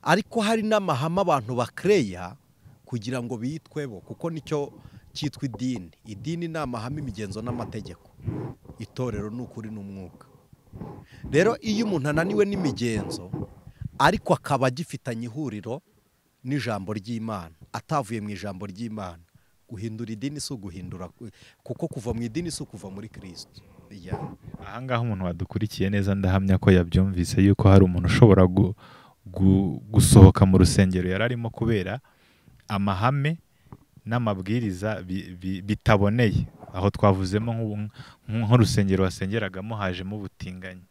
ariko hari n'amahame abantu bakereya kugira ngo bitwebo kuko nicyo cyitwa idini ni amahame imigenzo n'amategeko itorero ni ukuri n'umwuka rero iyo umuntu ananiwe n'imigenzo ariko akaba agifitanye ihuriro n'ijambo ry'Imana atavuye mu ijambo ry'Imana guhindura idini si uguhindura kuko kuva mu idini si ukuva muri Kristo aha ngaha umuntu wadukurikiye neza ndahamya ko yabyumvise yuko hari umuntu ushobora gusohoka mu rusengero yari arimo kubera amahame n'amabwiriza bitaboneye aho twavuzemo nk'urusengero wasengeragamo hajemo ubutinganyi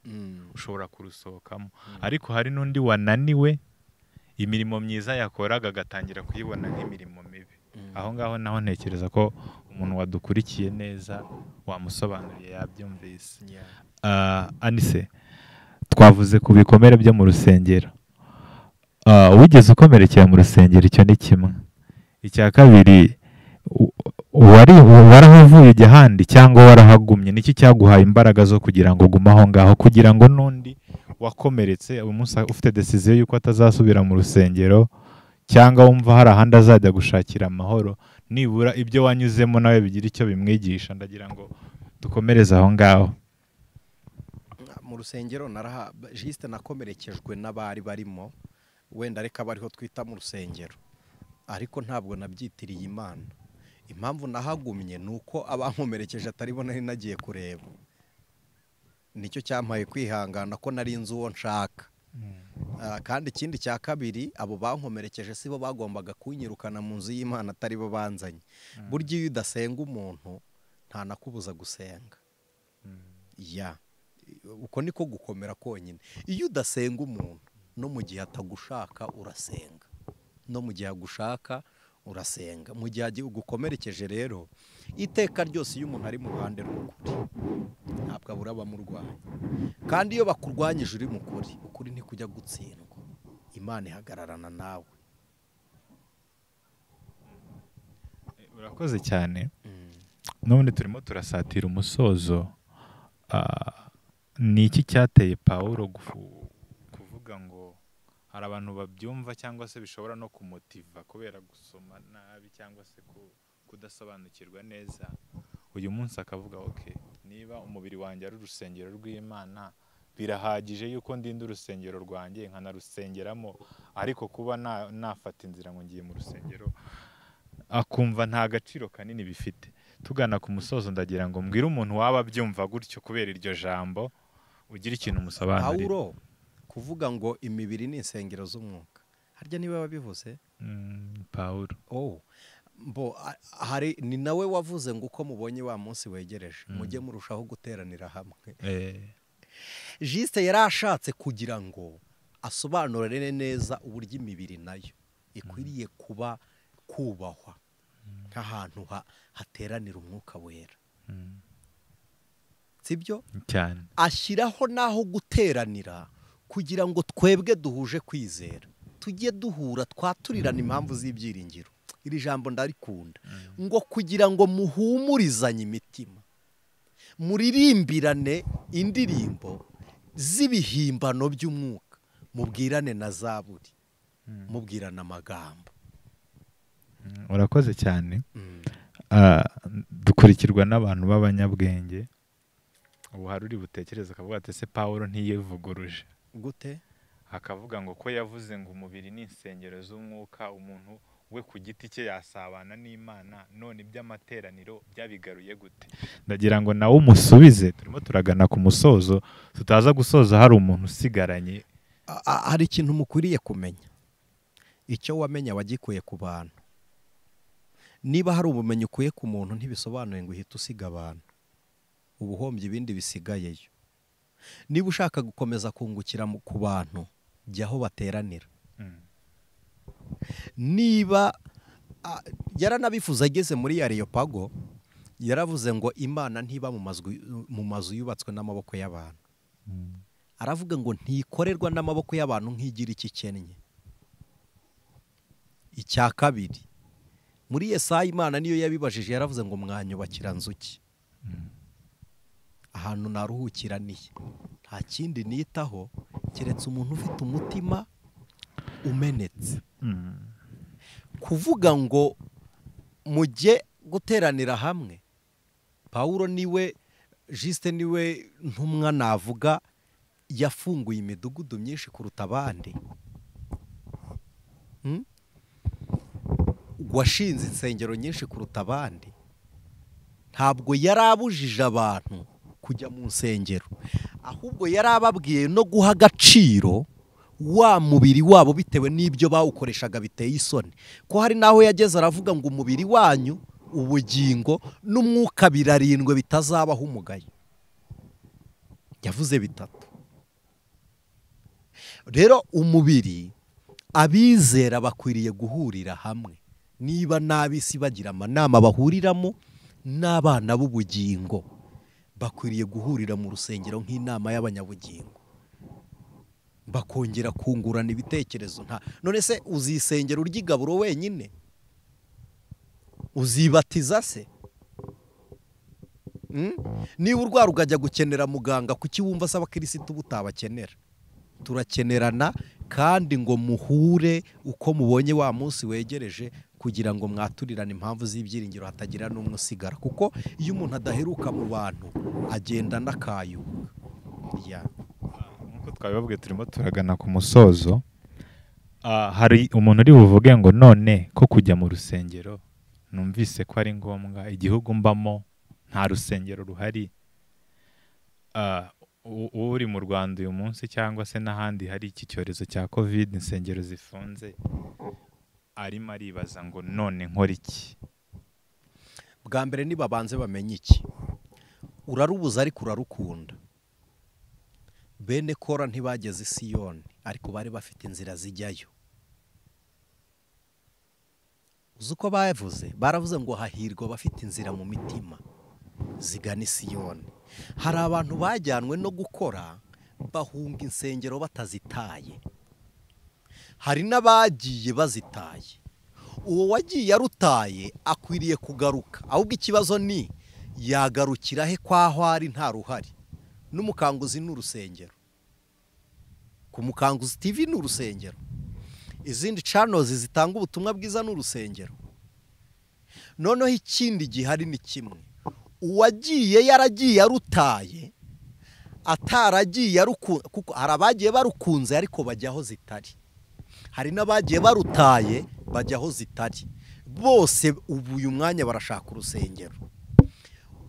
ushobora kurusohokamo ariko hari n'undi wananiwe imirimo myiza yakoraga agatangira kuyibona nk'imirimo mibi aho ngaho naho ntekereza ko umuntu wadukurikiye neza wamusobanuriye yabyumvise. Anise, twavuze ku bikomere byo mu rusengero. Wigeze ukomerekera mu rusengero, icyo ni kimwe. Icya kabiri, warahavuye ujya ahandi cyangwa warahagumye? Niki cyaguhaye imbaraga zo kugira ngo ugume aho ngaho, kugira ngo n'undi wakomeretse uyu munsi ufite decision y'uko atazasubira mu rusengero cyangwa wumva hari ahandi azajya gushakira amahoro, nibura ibyo wanyuzemo nawe bigira icyo bimwigisha? Ndagira ngo dukomereze aho ngaho. Mu rusengero juste nakomerekejwe n'abari barimo, wenda reka bariho twita mu rusengero, ariko ntabwo nabyitiriye Imana. Impamvu nahagumye nuko abankomerekeje atari bo nari nagiye kureba, nicyo cyampaye kwihangana ko nari nzi uwo nshaka. Kandi ikindi cya kabiri, abo bankomerekeje sibo bagombaga kunyirukana mu nzu y'Imana, atari bo banzanye. Burya iyo udasenga umuntu nta nakubuza gusenga. Uko niko gukomera konyine. Iyo udasenga umuntu, no mu gihe atagushaka urasenga, no mu gihe agushaka urasenga. Mu gihe ugukomerekeje rero, iteka ryose iyo umuntu ari mu ruhande rw'ukuri ntabwo abura abamurwanya, kandi iyo bakurwanyije uri mu kuri, ukuri ntikujya gutsindwa, Imana ihagararana nawe. Urakoze cyane. N'ubundi turimo turasatira umusozo. Ni iki cyateye Pawulo kuvuga ngo hari abantu babyumva cyangwa se bishobora no kumutiva kubera gusoma nabi cyangwa se kudasobanukirwa neza, uyu munsi akavuga niba umubiri wanjye ari urusengero rw'Imana, birahagije yuko ndinda urusengero rwanjye nkanarusengeramo, ariko kuba nafata inzira ngo ngiye mu rusengero, akumva nta gaciro kanini bifite. Tugana ku musozo, ndagira ngo mbwire umuntu waba abyumva gutyo kubera iryo jambo, ugira ikintu umusobanurira. Pawulo kuvuga ngo imibiri ni insengero z'umwuka, harya niwe wabivuze? Pawulo ni nawe wavuze ngo uko mubonye wa munsi wegereje mujye murushaho guteranira hamwe. Juste yari ashatse kugira ngo asobanurire neza uburyo imibiri nayo ikwiriye kuba kubahwa nk'ahantu hateranira umwuka wera. Sibyo cyane? Ashyiraho naho guteranira kugira ngo twebwe duhuje kwizera, tujye duhura twaturirana impamvu z'ibyiringiro. Iri jambo ndarikunda, ngo kugira ngo muhumurizanye imitima, muririmbirane indirimbo z'ibihimbano by'umwuka, mubwirane na zaburi, mubwirane amagambo. Urakoze cyane. Dukurikirwa n'abantu b'abanyabwenge. Ubu hari uri butekereza akavuga ati ese Pawulo ntiyivuguruje gute? Akavuga ngo ko yavuze ngo umubiri ni insengero z'umwuka, umuntu we ku giti cye yasabana n'Imana, none iby'amateraniro byabigaruye gute? Ndagira ngo nawe umusubize, turimo turagana ku musozo, tutaza gusoza hari umuntu usigaranye. Hari ikintu mukwiriye kumenya, icyo wamenya wagikuye ku bantu. Niba hari ubumenyi ukuye ku muntu, ntibisobanuye ngo uhite usiga abantu, ubuhombye ibindi bisigayeyo. Niba ushaka gukomeza kungukira ku bantu, jya aho bateranira. Niba yaranabifuza ageze muri Areyopago, yaravuze ngo Imana ntiba mu mazu yubatswe n'amaboko y'abantu. Aravuga ngo ntikorerwa n'amaboko y'abantu nk'igira iki kennye. Icya kabiri, muri Yesaya Imana niyo yabibajije, yaravuze ngo mwanyubakira nzuki, ahantu naruhukira nihe? Nta kindi nitaho keretse umuntu ufite umutima umenetse. Kuvuga ngo mujye guteranira hamwe, Pawulo niwe juste niwe ntumwa navuga yafunguye imidugudu myinshi kuruta abandi. Washinze insengero nyinshi kuruta abandi. Ntabwo yarabujije abantu kujya mu nsengero, ahubwo yarababwiye no guha agaciro wa mubiri wabo bitewe n'ibyo bawukoreshaga biteye isoni. Ko hari naho yageze aravuga ngo umubiri wanyu, ubugingo n'umwuka birarindwe bitazabaho umugayo. Yavuze bitatu. Rero umubiri, abizera bakwiriye guhurira hamwe niba n'ab'isi bagira amanama bahuriramo n'abana b'ubugingo bakwiriye guhurira mu rusengero nk'inama y'abanyabugingo bakongera kungurana ibitekerezo. None se uzisengera ury'igaburo wenyine? Uzibatiza se? Niba urwara ukajya gukenera muganga, kuki wumva se abakirisitu butabakenera? Turakenerana kandi ngo muhure uko mubonye wa munsi wegereje, kugira ngo mwaturirane impamvu z'ibyiringiro hatagira n'umwe usigara, kuko iyo umuntu adaheruka mu bantu agenda n'akayuka. Nk'uko twabibabwiye turimo turagana ku musozo. Hari umuntu uri buvuge ngo none ko kujya mu rusengero numvise ko ari ngombwa, igihugu mbamo nta rusengero ruhari, uri mu Rwanda uyu munsi cyangwa se n'ahandi hari iki cyorezo cya covid, insengero zifunze, arimo aribaza ngo none nkora iki? Bwa mbere nibabanze bamenye iki, urarubuza ariko urarukunda. Bene Kora ntibageze i Siyoni ariko bari bafite inzira zijyayo. Uzi uko baravuze ngo hahirwa bafite inzira mu mitima zigana i Siyoni. Hari abantu bajyanwe no gukora bahunga insengero batazitaye, hari n'abagiye bazitaye. Uwo wagiye arutaye akwiriye kugaruka, ahubwo ikibazo ni yagarukira he kwaho ari nta ruhari. N'umukanguzi n'urusengero, ku Mukanguzi TV n'urusengero, izindi channels zitanga ubutumwa bwiza n'urusengero. Noneho ikindi gihari ni kimwe, uwagiye yaragiye arutaye ataragiye kuko hari abagiye barukunze ariko bajyaho zitari, hari n'abagiye barutaye bajyaho zitari, bose ubu uyu mwanya barashaka urusengero.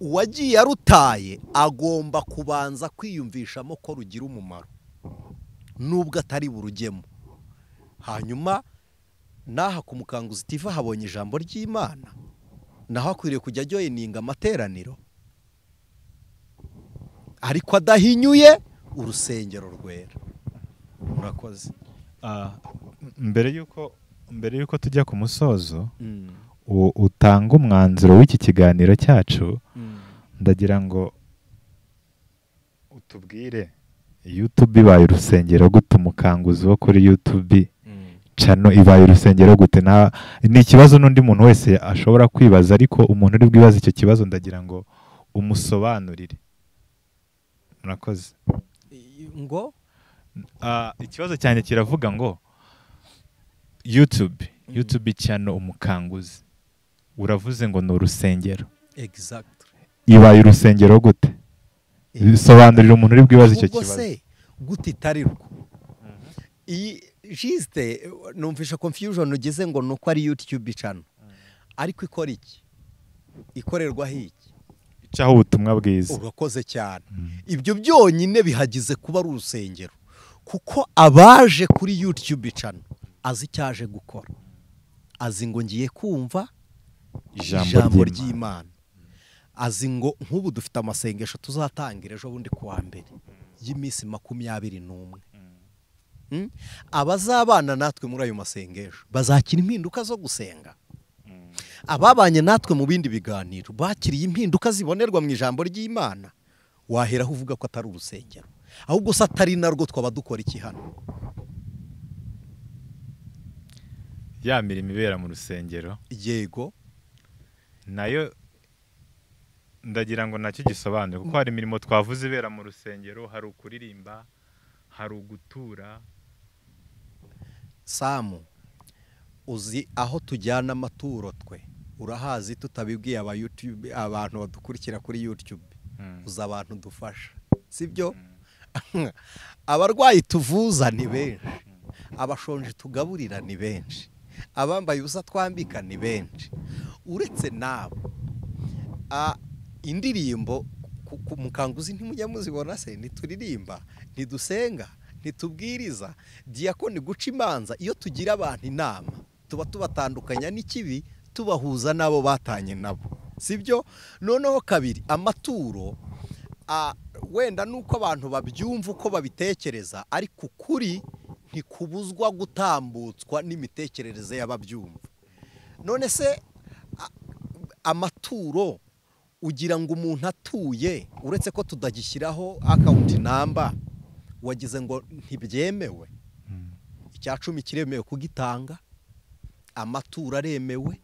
Uwagiye arutaye agomba kubanza kwiyumvishamo ko rugira umumaro nubwo atari burugemo. Hanyuma naha ku Mukanguzi TV habonye ijambo ry'Imana, naho akwiriye kujya joininga amateraniro ariko adahinyuye urusengero rwera. Murakoze. Mbere yuko tujya ku musozo, utanga umwanzuro w'iki kiganiro cyacu, ndagira ngo utubwire YouTube ibaye urusengero gute? Umukanguzi wo kuri YouTube channel ibaye urusengero gute? Ni ikibazo n'undi muntu wese ashobora kwibaza, ariko umuntu uri bwibaza icyo kibazo ndagira ngo umusobanurire. Murakoze. Ngo ikibazo cyane kiravuga ngo YouTube channel Umukanguzi, uravuze ngo ni urusengero. Exactly. Ibaye urusengero gute? Bisobanurira umuntu uri bwibaza icyo kibazo. Ubwo se gute itari rwo? Juste numvisha confusion ugize ngo nuko ari YouTube channel. Ariko ikora iki? Ikorerwa iki? Icaho ubutumwa bwiza. Urakoze cyane. Ibyo byonyine bihagize kuba ari urusengero, kuko abaje kuri YouTube channel azi cyaje gukora, azi ngo ngiye kumva ijambo ry'Imana, azi ngo nk'ubu dufite amasengesho tuzatangira ejo bundi kuwa mbere y'iminsi 21. Abazabana natwe muri ayo masengesho bazakira impinduka zo gusenga. Ababanye natwe mu bindi biganiro bakiriye impinduka zibonerwa mu ijambo ry'Imana. Waheraho uvuga ko atari urusengero, ahubwo se atari narwo twaba dukora iki hano? Ya mirimo ibera mu rusengero, yego, nayo ndagira ngo nacyo gisobanure, kuko hari imirimo twavuze ibera mu rusengero, hari ukuririmba, hari ugutura. Samu, uzi aho tujyana amaturo twe? Urahazi tutabibwiye abantu badukurikira kuri YouTube. Uza abantu dufasha, sibyo? Abarwayi tuvuza ni benshi, abashonje tugaburira ni benshi, abambaye ubusa twambika ni benshi. Uretse nabo indirimbo ku Mukanguzi ntimujya muzibona se? Ntituririmba, ntidusenga, ntitubwiriza. Diakoni guca imanza, iyo tugira abantu inama tuba tubatandukanya n'ikibi, tubahuza nabo batanye nabo, sibyo? Noneho kabiri, amaturo wenda nuko abantu babyumva uko babitekereza, ariko ukuri ntikubuzwa gutambutswa n'imitekerereze y'ababyumva. none se amaturo ugira ngo umuntu atuye uretse ko tudagishyiraho akawunti namba wagize ngo ntibyemewe. Icya 10 kiremewe kugitanga, amaturo aremewe,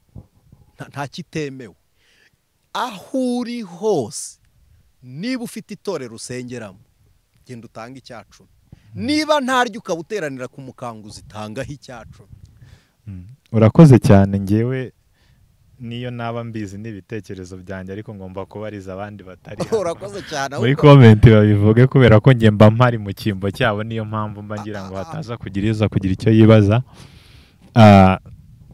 nta kitemewe. Aho uri hose niba ufite itorero usengeramo genda utanga icya 10. Niba ntaryo ukabuteranira ku mukanguzi tangaho icya 10. Urakoze cyane. Ngewe niyo naba mbizi n'ibitekerezo byanjye ariko ngomba kubariza abandi batari hano. Urakoze cyane. Muri comment babivuge kubera ko nge mba mpari mu kimbo cyabo, niyo mpamvu mba ngira ngo hataza kugira icyo yibaza.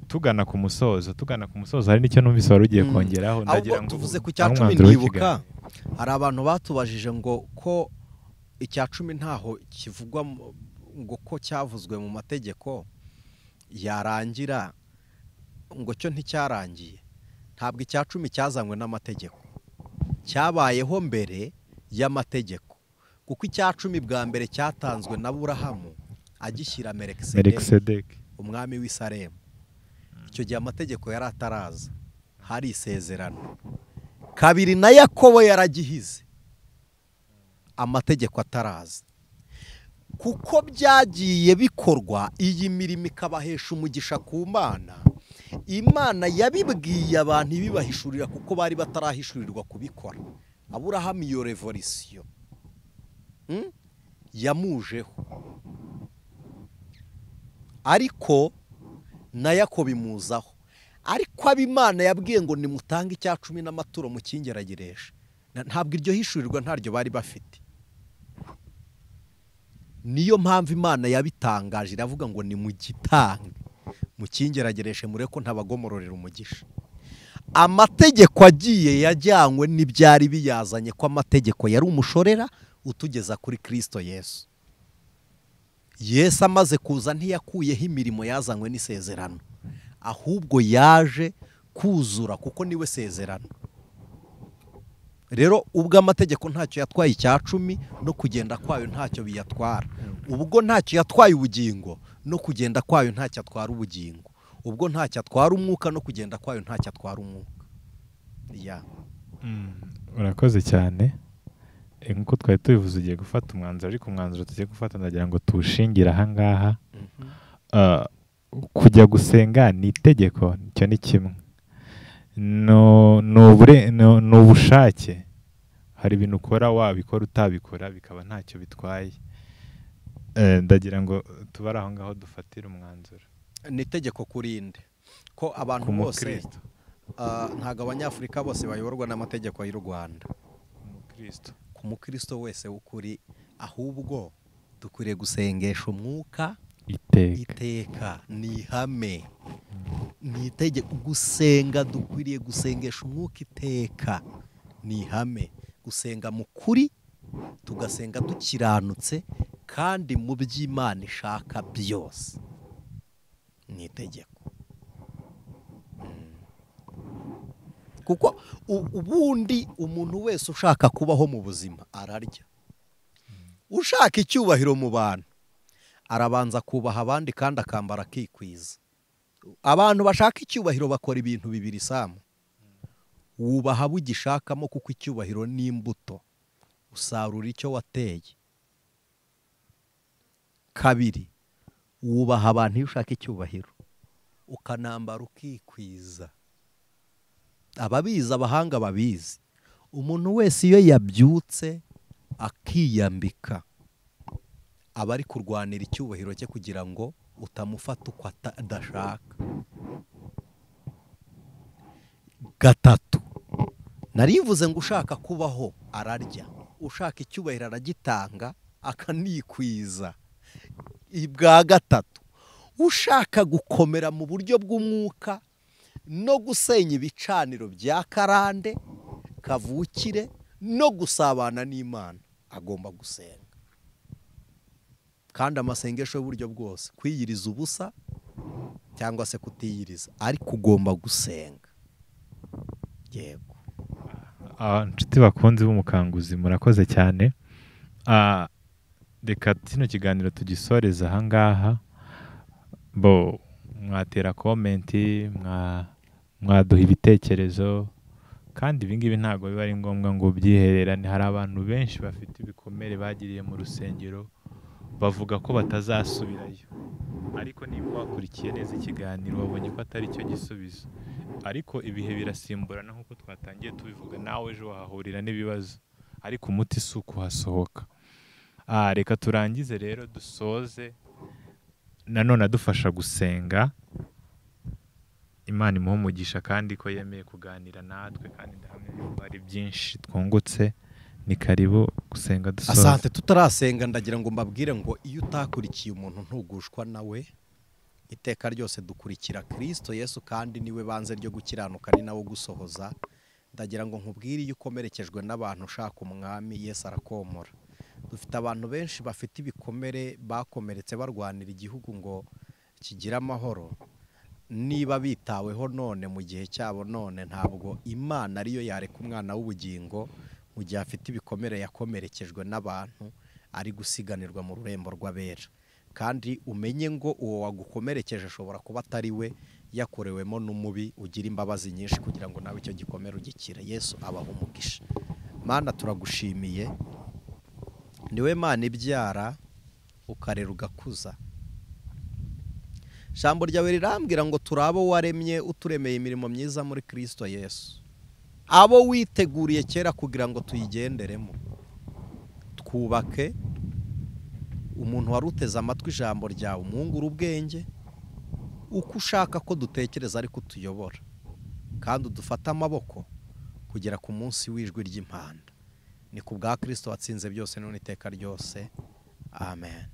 Tugana ku musozo hari n'icyo numvise wari ugiye kongeraho. Ndagira ngo tuvuze ku cya 10 nibuka hari abantu batubajije ngo ko icya 10 ntaho kivugwa ngo ko cyavuzwe mu mategeko yarangira ngo cyo nticyarangiye. Ntabwo icya 10 cyazanywe n'amategeko, cyabayeho mbere y'amategeko, kuko icya 10 bwa mbere cyatanzwe na Aburahamu agishyira Melikisedeki umwami w'i Salemu. Icyo gihe amategeko yari ataraza, hari isezerano. Kabiri na Yakobo yaragihize amategeko ataraza, kuko byagiye bikorwa iyi mirimo ikabahesha umugisha ku Mana. Imana yabibwiye abantu ibibahishurira kuko bari batarahishurirwa kubikora. Aburahamu iyo revolisiyo yamujeho, ariko na Yakobo imuzaho. Ariko ab'Imana yabwiye ngo nimutange icya 10 n'amaturo mukingerageresha, ntabwo iryo hishurirwa ntaryo bari bafite. Niyo mpamvu Imana yabitangaje iravuga ngo nimugitange mukingeragereshe mureko ntabagomororera umugisha. Amategeko agiye yajyanywe n'ibyari biyazanye, ko amategeko yari umushorera utugeza kuri Kristo Yesu. Yesu amaze kuza ntiyakuyeho imirimo yazanywe n'isezerano, ahubwo yaje kuzura kuko niwe sezerano. Rero ubwo amategeko ntacyo yatwaye icya 10 no kugenda kwayo ntacyo biyatwara. Ubwo ntacyo yatwaye ubugingo no kugenda kwayo ntacyo atwara ubugingo. Ubwo ntacyo atwara umwuka no kugenda kwayo ntacyo atwara umwuka. Urakoze cyane. Nkuko twari tubivuze ugiye gufata umwanzuro, ariko umwanzuro tugiye gufata ndagira ngo tuwushingire aha ngaha. Kujya gusenga ni itegeko, icyo ni kimwe. Ni ubushake. Hari ibintu ukora wabikora utabikora bikaba ntacyo bitwaye. Ndagira ngo tubare aho ngaho dufatire umwanzuro. Ni itegeko kurinde ko abantu bose ntago abanyafurika bose bayoborwa n'amategeko y'u Rwanda. Ku mukristo wese w'ukuri, ahubwo dukwiriye gusengesha umwuka iteka. Ni ihame, ni itegeko gusenga. Dukwiriye gusengesha umwuka iteka, ni ihame. Gusenga mu kuri, tugasenga dukiranutse kandi mu by'Imana ishaka byose, ni itegeko. Kuko ubundi umuntu wese ushaka kubaho mu buzima ararya. Ushaka icyubahiro mu bantu arabanza kubaha abandi kandi akambara akikwiza. Abantu bashaka icyubahiro bakora ibintu bibiri Samu. Wubaha bugishakamo, kuko icyubahiro ni imbuto, usarura icyo wateye. Kabiri, wubaha abantu iyo ushaka icyubahiro, ukanambara ukikwiza. Ababizi, abahanga babizi, umuntu wese iyo yabyutse akiyambika aba ari kurwanira icyubahiro cye kugira ngo utamufata uko adashaka. Gatatu, narivuze ngo ushaka kubaho ararya, ushaka icyubahiro aragitanga akanikwiza. Ibwa gatatu, ushaka gukomera mu buryo bw'umwuka no gusenya ibicaniro bya karande kavukire no gusabana n'Imana agomba gusenga. Kandi amasengesho y'uburyo bwose, kwiyiriza ubusa cyangwa se kutiyiriza, ariko ugomba gusenga. Yego. Nshuti bakunzi b'umukanguzi, murakoze cyane. Reka kino kiganiro tugisoreza aha ngaha. Mwatera komenti, mwaduha ibitekerezo, kandi ibi ngibi ntabwo biba ari ngombwa ngo ubyihererane. Hari abantu benshi bafite ibikomere bagiriye mu rusengero bavuga ko batazasubirayo, ariko niba wakurikiye neza ikiganiro wabonye ko atari cyo gisubizo. Ariko ibihe birasimburana nk'uko twatangiye tubivuga, nawe ejo wahahurira n'ibibazo, ariko umuti si ukuhasohoka. Reka turangize rero dusoze nanone adufasha gusenga. Imana imuhe umugisha kandi ko yemeye kuganira natwe, kandi ndahamya yuko hari byinshi twungutse. Ni karibu gusenga dusoza. Asante. Tutarasenga ndagira ngo mbabwire ngo iyo utakurikiye umuntu ntugushwa nawe. Iteka ryose dukurikira Kristo Yesu, kandi niwe banze ryo gukiranuka, ni nawe gusohoza. Ndagira ngo nkubwire iyo ukomerekejwe n'abantu ushaka umwami, Yesu arakomora. Dufite abantu benshi bafite ibikomere, bakomeretse barwanira igihugu ngo kigire amahoro. Niba bitaweho none mu gihe cyabo none, ntabwo Imana ariyo yareka umwana w'ubugingo mu gihe afite ibikomere yakomerekejwe n'abantu ari gusiganirwa mu rurembo rw'abera. Kandi umenye ngo uwo wagukomerekeje ashobora kuba atari we, yakorewemo n'umubi. Ugira imbabazi nyinshi kugira ngo nawe icyo gikomere ugikire. Yesu abaha umugisha. Mana, turagushimiye, niwe Mana ibyara ukarera ugakuza. Ijambo ryawe rirambwira ngo turi abo waremye, uturemeye imirimo myiza muri Kristo Yesu, abo witeguriye kera kugira ngo tuyigenderemo. Twubake umuntu wari uteze amatwi ijambo ryawe, umwungura ubwenge uko ushaka ko dutekereza, ariko utuyobora kandi udufata amaboko kugera ku munsi w'ijwi ry'impanda. Ni ku bwa Kristo watsinze byose none iteka ryose. Amen.